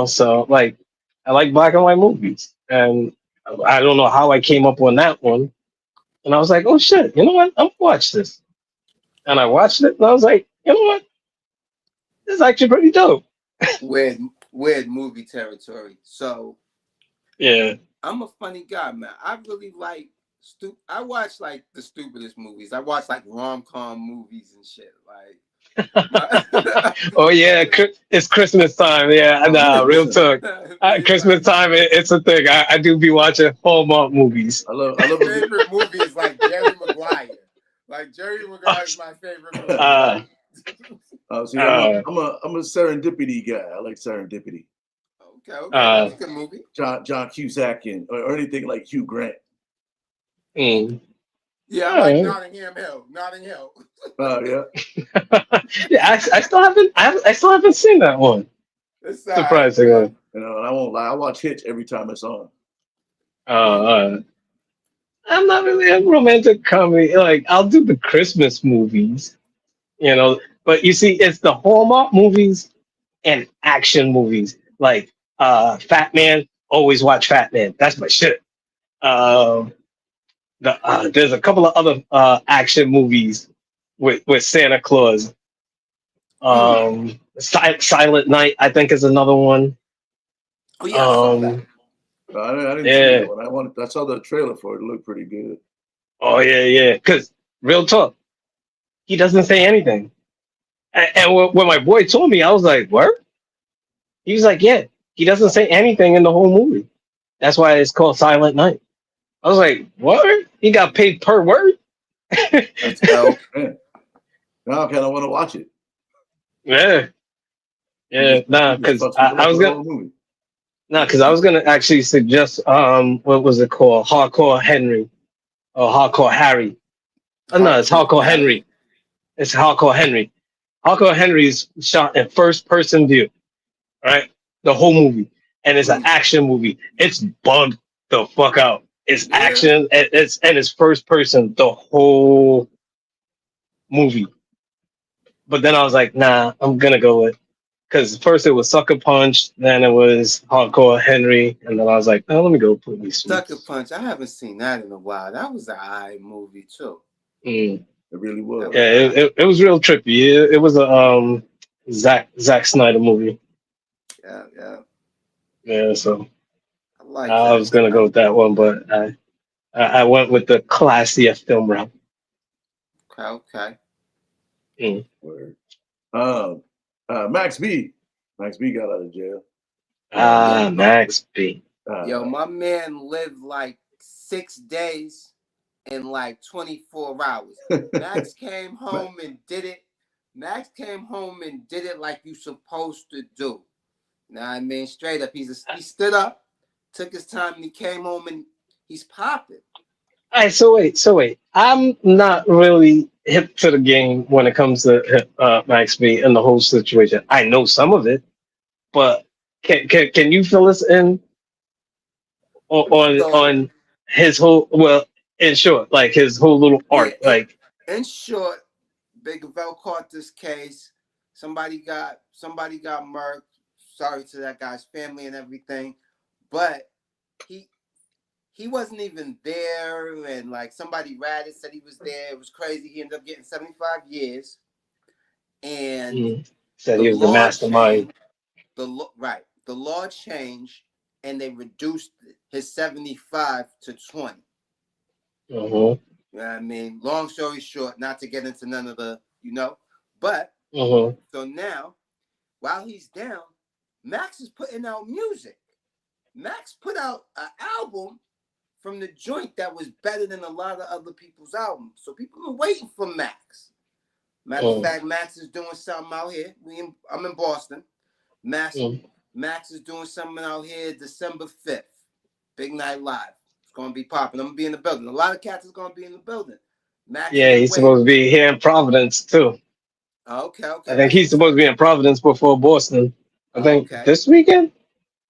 [SPEAKER 1] So like, I like black and white movies, and I don't know how I came up on that one. And I was like, oh shit, you know what? I'm gonna watch this. And I watched it, and I was like, you know what? This is actually pretty dope.
[SPEAKER 2] weird movie territory. So
[SPEAKER 1] Yeah.
[SPEAKER 2] I'm a funny guy, man. I really like I watch like the stupidest movies. I watch like rom-com movies and shit. Like
[SPEAKER 1] Oh yeah, it's Christmas time. Yeah, nah, real talk. Christmas time, it's a thing. I do be watching Hallmark movies.
[SPEAKER 3] I love
[SPEAKER 2] my favorite movie is like Jerry Maguire. Like Jerry Maguire is my favorite movie.
[SPEAKER 3] See, I'm a serendipity guy. I like serendipity.
[SPEAKER 2] Okay, that's a good movie.
[SPEAKER 3] John Cusack or anything like Hugh Grant.
[SPEAKER 2] Yeah, I like Notting Hill.
[SPEAKER 3] Oh yeah.
[SPEAKER 1] Yeah, I still haven't seen that one.
[SPEAKER 2] It's
[SPEAKER 1] surprisingly.
[SPEAKER 2] right,
[SPEAKER 3] and I won't lie, I watch Hitch every time it's on.
[SPEAKER 1] I'm not really a romantic comedy. Like I'll do the Christmas movies, but you see, it's the Hallmark movies and action movies. Like Fat Man, always watch Fat Man. That's my shit. There's a couple of other action movies with Santa Claus. Silent Night, I think, is another one.
[SPEAKER 2] Oh yeah, I saw that.
[SPEAKER 3] I didn't see that one. I saw the trailer for it. It looked pretty good.
[SPEAKER 1] Oh yeah. Because real talk, he doesn't say anything. And when my boy told me, I was like, "What?" He was like, "Yeah, he doesn't say anything in the whole movie. That's why it's called Silent Night." I was like, "What? He got paid per word?"
[SPEAKER 2] That's dope.
[SPEAKER 3] Now I kind of want to watch it.
[SPEAKER 1] Yeah. Nah, because I was gonna. No, because I was gonna actually suggest what was it called? Hardcore Henry or Hardcore Harry. Oh, no, it's Hardcore Henry. It's Hardcore Henry. Hardcore Henry is shot in first person view, right? The whole movie, and it's an action movie. It's bugged the fuck out. It's action. It's first person the whole movie. But then I was like, nah, I'm gonna go with. Because first it was Sucker Punch, then it was Hardcore Henry, and then I was like, oh, let me go put these.
[SPEAKER 2] Sucker Punch, I haven't seen that in a while. That was an eye movie too.
[SPEAKER 3] It really was.
[SPEAKER 1] Yeah, it was real trippy. It was a Zack Snyder movie. Yeah. So I was gonna go with that one, but I went with the classier film route.
[SPEAKER 2] Okay.
[SPEAKER 3] Word. Max B got out of jail.
[SPEAKER 1] Max B.
[SPEAKER 2] Yo, my man lived like 6 days in like 24 hours. Max came home and did it. Max came home and did it like you supposed to do. Now I mean, straight up, he stood up, took his time, and he came home and he's popping.
[SPEAKER 1] All right, so wait. I'm not really hip to the game when it comes to Max B and the whole situation. I know some of it, but can you fill us in on his whole, well, in short, like his whole little arc?
[SPEAKER 2] In short, Big Vel caught this case. Somebody got murked. Sorry to that guy's family and everything, but he wasn't even there, and like somebody ratted said he was there. It was crazy. He ended up getting 75 years, and
[SPEAKER 1] said he was the mastermind.
[SPEAKER 2] The law changed, and they reduced his 75 to 20. You know what I mean? Long story short, not to get into none of the, but so now, while he's down, Max is putting out music. Max put out an album from the joint that was better than a lot of other people's albums. So people are waiting for Max. Matter of fact, Max is doing something out here. I'm in Boston. Max is doing something out here December 5th. Big Night Live. It's going to be popping. I'm going to be in the building. A lot of cats is going to be in the building. Max,
[SPEAKER 1] he's supposed to be here in Providence, too.
[SPEAKER 2] Okay.
[SPEAKER 1] I think he's supposed to be in Providence before Boston. I think this weekend?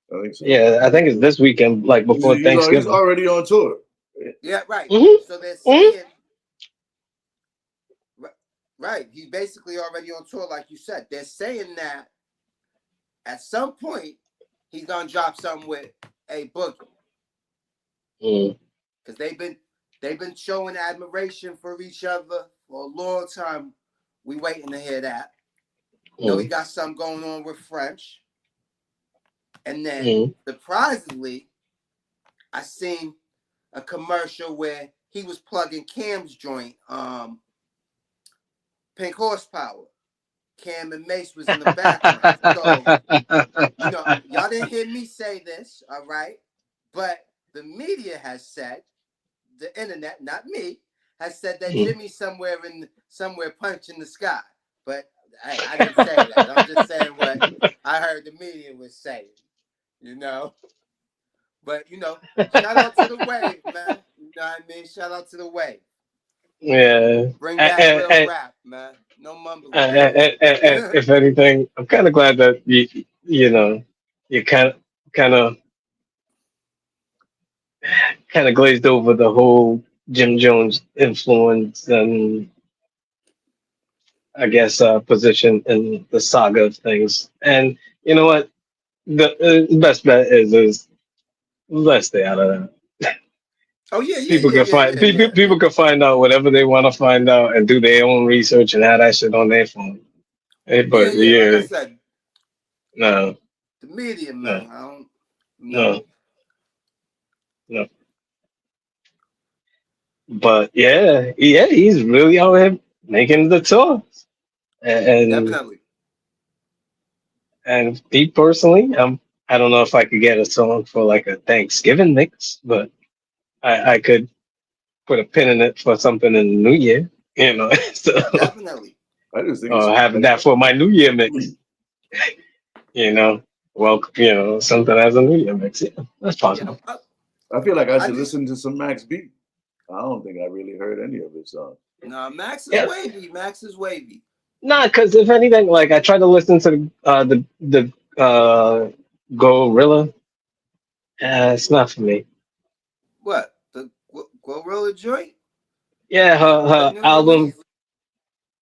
[SPEAKER 3] I think so.
[SPEAKER 1] Yeah, I think it's this weekend, like before Thanksgiving.
[SPEAKER 3] He's already on tour.
[SPEAKER 2] Yeah, right. So they're saying, right, he's basically already on tour, like you said. They're saying that at some point, he's going to drop something with a Boogie. Because they've been showing admiration for each other for a long time. We waiting to hear that. He got something going on with French. And then, surprisingly, I seen a commercial where he was plugging Cam's joint, Pink Horsepower. Cam and Mace was in the background. So, y'all didn't hear me say this, all right? But the media has said, the internet, not me, has said that Jimmy's somewhere punching the sky. But hey, I didn't say that. I'm just saying what I heard the media was saying. You know. But shout out to the wave, man. You know what I mean? Shout out to the wave.
[SPEAKER 1] Yeah.
[SPEAKER 2] Bring back real rap, man. No mumbling.
[SPEAKER 1] If anything, I'm kind of glad that you kind of kind of glazed over the whole Jim Jones influence and I guess position in the saga of things. And you know what? The best bet is let's stay out of that.
[SPEAKER 2] Oh yeah,
[SPEAKER 1] People can find people can find out whatever they want to find out and do their own research and have that shit on their phone. But
[SPEAKER 2] yeah. Like I
[SPEAKER 1] yeah,
[SPEAKER 2] said,
[SPEAKER 1] no,
[SPEAKER 2] the media,
[SPEAKER 1] no,
[SPEAKER 2] man. I don't know.
[SPEAKER 1] no, no. But yeah, he's really out here making the tour. And
[SPEAKER 2] Definitely.
[SPEAKER 1] and me personally, I don't know if I could get a song for like a Thanksgiving mix, but I could put a pin in it for something in the New Year. So
[SPEAKER 2] Definitely.
[SPEAKER 3] I just think it's
[SPEAKER 1] having that for my New Year mix. you know, well, something as a New Year mix. Yeah, that's possible.
[SPEAKER 2] Yeah,
[SPEAKER 3] I feel like I should listen to some Max B. I don't think I really heard any of his songs.
[SPEAKER 2] No, Max is
[SPEAKER 1] Yeah.
[SPEAKER 2] wavy. Max is wavy.
[SPEAKER 1] Nah, because if anything, like I tried to listen to the Gorilla. It's not for me.
[SPEAKER 2] What? The Gorilla joint?
[SPEAKER 1] Yeah,
[SPEAKER 2] The
[SPEAKER 1] her
[SPEAKER 2] new
[SPEAKER 1] album.
[SPEAKER 2] release?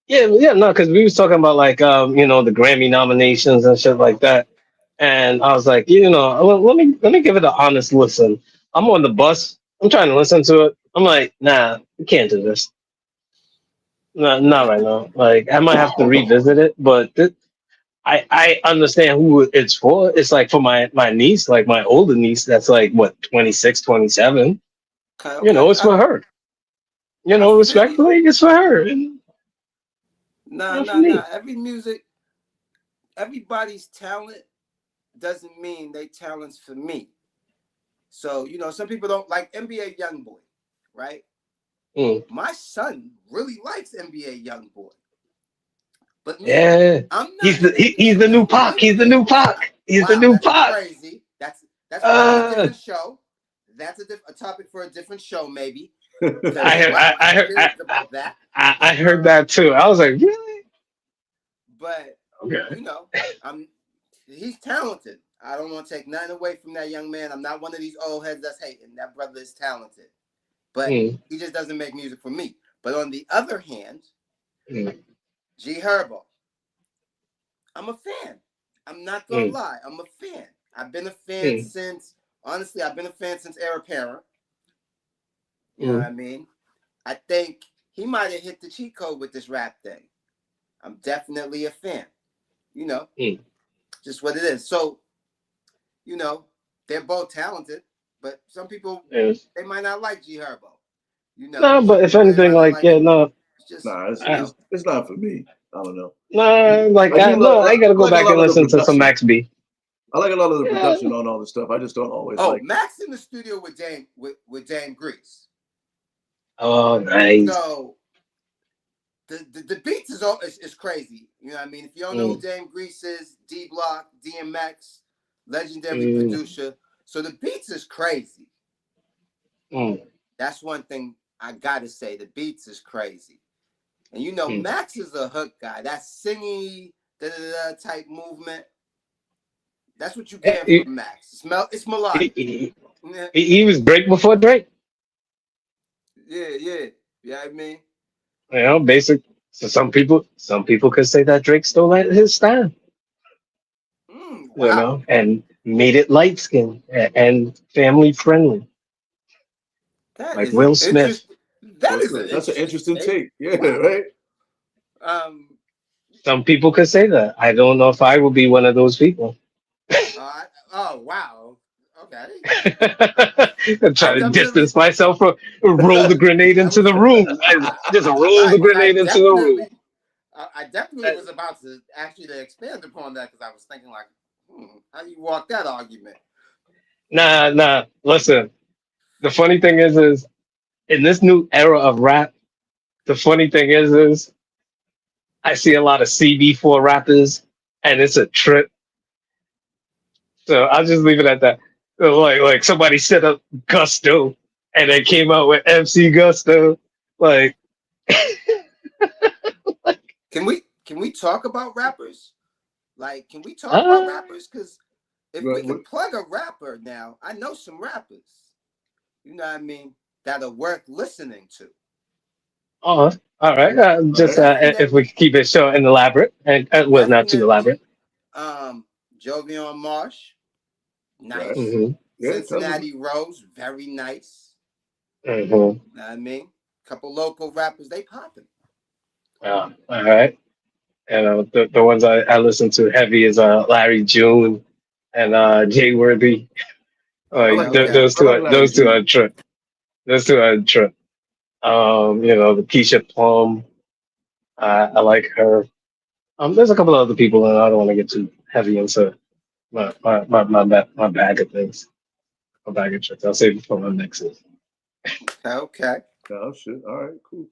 [SPEAKER 1] Yeah, no, because we was talking about like the Grammy nominations and shit like that, and I was like, let me give it an honest listen. I'm on the bus. I'm trying to listen to it. I'm like, nah, we can't do this. No, not right now. Like I might have to revisit it, but I understand who it's for. It's like for my niece, like my older niece, that's like what 26, 27.
[SPEAKER 2] Okay.
[SPEAKER 1] It's for her.
[SPEAKER 2] I feel you.
[SPEAKER 1] Respectfully, it's for her, and
[SPEAKER 2] Nah,
[SPEAKER 1] not for
[SPEAKER 2] nah, nah.
[SPEAKER 1] me.
[SPEAKER 2] Everybody's talent doesn't mean they talents for me. So, some people don't like NBA Youngboy, right?
[SPEAKER 1] Mm.
[SPEAKER 2] My son really likes NBA Youngboy. But me,
[SPEAKER 1] Yeah,
[SPEAKER 2] I'm
[SPEAKER 1] he's
[SPEAKER 2] not
[SPEAKER 1] the
[SPEAKER 2] in the
[SPEAKER 1] he's the new
[SPEAKER 2] studio
[SPEAKER 1] Pac.
[SPEAKER 2] with
[SPEAKER 1] He's the new
[SPEAKER 2] him.
[SPEAKER 1] Pac. He's the
[SPEAKER 2] Wow,
[SPEAKER 1] new
[SPEAKER 2] that's
[SPEAKER 1] Pac.
[SPEAKER 2] crazy. That's probably a
[SPEAKER 1] Uh,
[SPEAKER 2] different show. That's a topic for a different show, maybe.
[SPEAKER 1] I
[SPEAKER 2] Because
[SPEAKER 1] heard
[SPEAKER 2] wow,
[SPEAKER 1] I heard
[SPEAKER 2] feelings about that.
[SPEAKER 1] I heard that too. I was like, really?
[SPEAKER 2] But
[SPEAKER 1] Okay.
[SPEAKER 2] you know, I'm he's talented. I don't want to take nothing away from that young man. I'm not one of these old heads that's hating. That brother is talented, but
[SPEAKER 1] Mm,
[SPEAKER 2] he just doesn't make music for me. But on the other hand,
[SPEAKER 1] mm,
[SPEAKER 2] G Herbo, I'm a fan. I'm not gonna
[SPEAKER 1] mm,
[SPEAKER 2] lie. I'm a fan. I've been a fan
[SPEAKER 1] mm,
[SPEAKER 2] since honestly, I've been a fan since Heir Apparent. You know what
[SPEAKER 1] mm,
[SPEAKER 2] I mean? I think he might have hit the cheat code with this rap thing. I'm definitely a fan. You know,
[SPEAKER 1] mm.
[SPEAKER 2] just what it is. So, they're both talented, but some people
[SPEAKER 1] Yes.
[SPEAKER 2] they might not like G Herbo.
[SPEAKER 1] No,
[SPEAKER 2] Some
[SPEAKER 1] but if
[SPEAKER 2] people they
[SPEAKER 1] anything,
[SPEAKER 2] might not
[SPEAKER 1] like
[SPEAKER 2] like
[SPEAKER 1] yeah,
[SPEAKER 2] him.
[SPEAKER 1] no,
[SPEAKER 2] It's just,
[SPEAKER 3] Nah, it's,
[SPEAKER 2] you know.
[SPEAKER 3] it's it's not for me. I don't know.
[SPEAKER 1] no, like
[SPEAKER 3] I do
[SPEAKER 1] no, I gotta
[SPEAKER 3] I
[SPEAKER 1] go
[SPEAKER 3] like a
[SPEAKER 1] back
[SPEAKER 3] lot
[SPEAKER 1] and
[SPEAKER 3] of the
[SPEAKER 1] listen to some
[SPEAKER 3] production.
[SPEAKER 1] Max B.
[SPEAKER 3] I like a lot of the
[SPEAKER 1] Yeah.
[SPEAKER 3] production on all the stuff. I just don't always
[SPEAKER 2] Oh,
[SPEAKER 3] like.
[SPEAKER 2] Max in the studio with Dame Grease.
[SPEAKER 1] Oh, nice.
[SPEAKER 2] So the beats is crazy. You know what I mean? If you don't know who
[SPEAKER 1] Mm,
[SPEAKER 2] Dame Grease is, D Block, DMX, legendary
[SPEAKER 1] mm,
[SPEAKER 2] producer. So the beats is crazy.
[SPEAKER 1] mm,
[SPEAKER 2] That's one thing I gotta say. The beats is crazy. And
[SPEAKER 1] mm.
[SPEAKER 2] Max is a hook guy. That singy da da da type movement. That's what you get
[SPEAKER 1] He,
[SPEAKER 2] from Max. It's
[SPEAKER 1] he,
[SPEAKER 2] melodic.
[SPEAKER 1] he,
[SPEAKER 2] Yeah,
[SPEAKER 1] he was Drake before Drake.
[SPEAKER 2] yeah, yeah. You know what I mean?
[SPEAKER 1] Basic. So some people could say that Drake stole his style.
[SPEAKER 2] Wow.
[SPEAKER 1] And made it light skinned and family friendly,
[SPEAKER 2] That
[SPEAKER 1] like
[SPEAKER 2] is an
[SPEAKER 1] Will Smith.
[SPEAKER 2] interesting. That is an
[SPEAKER 3] That's an
[SPEAKER 2] interesting
[SPEAKER 3] interesting
[SPEAKER 2] take.
[SPEAKER 3] take. Yeah,
[SPEAKER 2] Wow.
[SPEAKER 3] right.
[SPEAKER 2] Um.
[SPEAKER 1] Some people could say that. I don't know if I will be one of those people.
[SPEAKER 2] Oh wow. Okay. I
[SPEAKER 1] Try to
[SPEAKER 2] definitely.
[SPEAKER 1] distance myself from roll the grenade
[SPEAKER 2] I
[SPEAKER 1] into
[SPEAKER 2] was.
[SPEAKER 1] the room. I just roll the
[SPEAKER 2] And I
[SPEAKER 1] grenade into the room.
[SPEAKER 2] definitely. I definitely was about to actually expand upon that because I was thinking like, how do you walk that argument?
[SPEAKER 1] Nah. Listen, the funny thing is in this new era of rap. the funny thing is I see a lot of CB4 rappers, and it's a trip. So I'll just leave it at that. So, like somebody set up Gusto, and they came out with MC Gusto. Like,
[SPEAKER 2] Can we talk about rappers? Like, can we talk about
[SPEAKER 1] uh,
[SPEAKER 2] rappers? Because if we can plug a rapper now, I know some rappers. You know what I mean? That are worth listening to.
[SPEAKER 1] oh, all right. Just if we keep it short and elaborate, and well, not too elaborate.
[SPEAKER 2] Jovian Marsh, nice.
[SPEAKER 1] Mm-hmm.
[SPEAKER 2] Cincinnati Rose, very nice.
[SPEAKER 1] Mm-hmm.
[SPEAKER 2] You know what I mean? Couple local rappers, they popping.
[SPEAKER 1] All right. And the ones I listen to heavy is Larry June and Jay Worthy. Those two are a trip. Those two are a trip. The Keisha Plum. I like her. There's a couple of other people, and I don't want to get too heavy into my bag of things. My bag of tricks. I'll save it for my mixes.
[SPEAKER 2] Okay.
[SPEAKER 3] Oh shit. All right. Cool.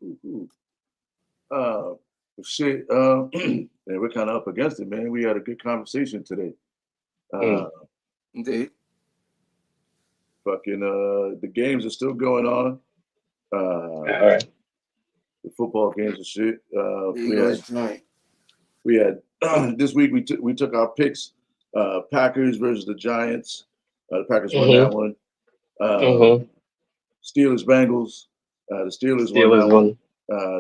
[SPEAKER 3] Shit. And we're kind of up against it, man. We had a good conversation today.
[SPEAKER 2] Indeed.
[SPEAKER 3] Fucking the games are still going on.
[SPEAKER 1] All right.
[SPEAKER 3] The football games and shit. We had this week we took our picks. Packers versus the Giants. The Packers won that one. Steelers Bengals. The Steelers won that one.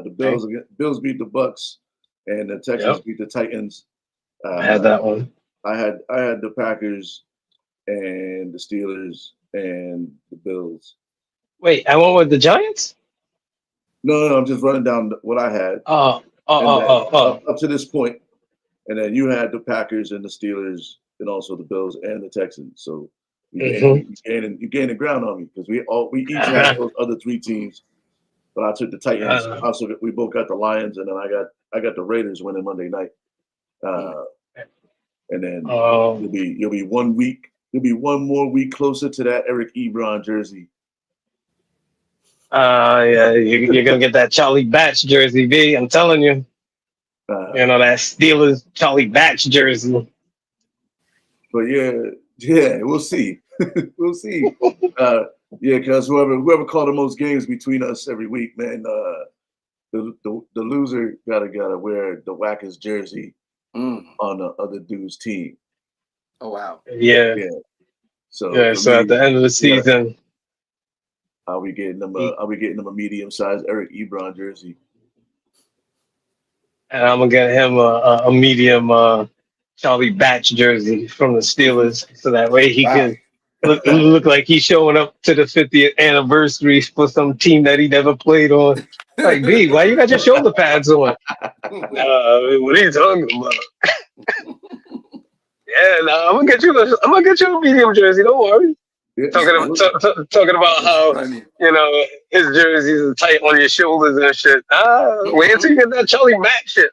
[SPEAKER 3] The Bills beat the Bucks, and the Texans beat the Titans.
[SPEAKER 1] I had that one.
[SPEAKER 3] I had the Packers and the Steelers and the Bills.
[SPEAKER 1] Wait, I went with the Giants?
[SPEAKER 3] No, I'm just running down what I had. Up to this point, and then you had the Packers and the Steelers, and also the Bills and the Texans. So you gaining ground on me because we each had those other three teams, but I took the Titans. Also, we both got the Lions, and then I got the Raiders winning Monday night. And then you'll be 1 week. You'll be one more week closer to that Eric Ebron jersey.
[SPEAKER 1] Yeah, you're gonna get that Charlie Batch jersey, B. I'm telling you. That Steelers Charlie Batch jersey.
[SPEAKER 3] But yeah, we'll see. We'll see. Because whoever called the most games between us every week, man, the loser gotta wear the wackest jersey on the other dude's team.
[SPEAKER 2] Oh wow.
[SPEAKER 1] Yeah. So at the end of the season,
[SPEAKER 3] are we getting them a medium-sized Eric Ebron jersey?
[SPEAKER 1] And I'm gonna get him a medium Charlie Batch jersey from the Steelers, so that way he can look like he's showing up to the 50th anniversary for some team that he never played on. Like, B, why you got your shoulder pads on? What are you talking about? I'm gonna get you a medium jersey. Don't worry. Yeah, talking about how his jerseys are tight on your shoulders and shit. Wait until you get that Charlie Mack shit.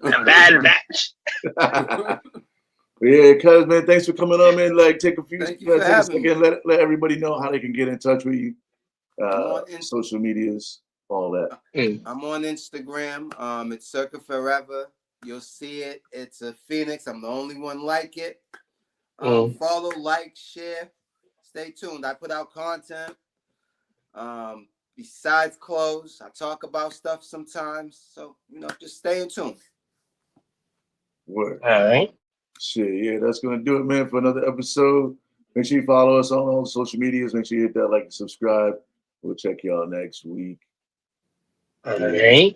[SPEAKER 1] A bad match.
[SPEAKER 3] Cuz man, thanks for coming on, man. Like, take a second, let everybody know how they can get in touch with you. Social medias, all that.
[SPEAKER 2] I'm on Instagram. It's Circa Foreva. You'll see it. It's a Phoenix. I'm the only one like it. Follow, like, share. Stay tuned. I put out content. Besides clothes, I talk about stuff sometimes. So, just stay in tune.
[SPEAKER 3] Word.
[SPEAKER 1] All right.
[SPEAKER 3] Shit, that's gonna do it, man, for another episode. Make sure you follow us on all the social medias. Make sure you hit that like and subscribe. We'll check y'all next week.
[SPEAKER 1] All right.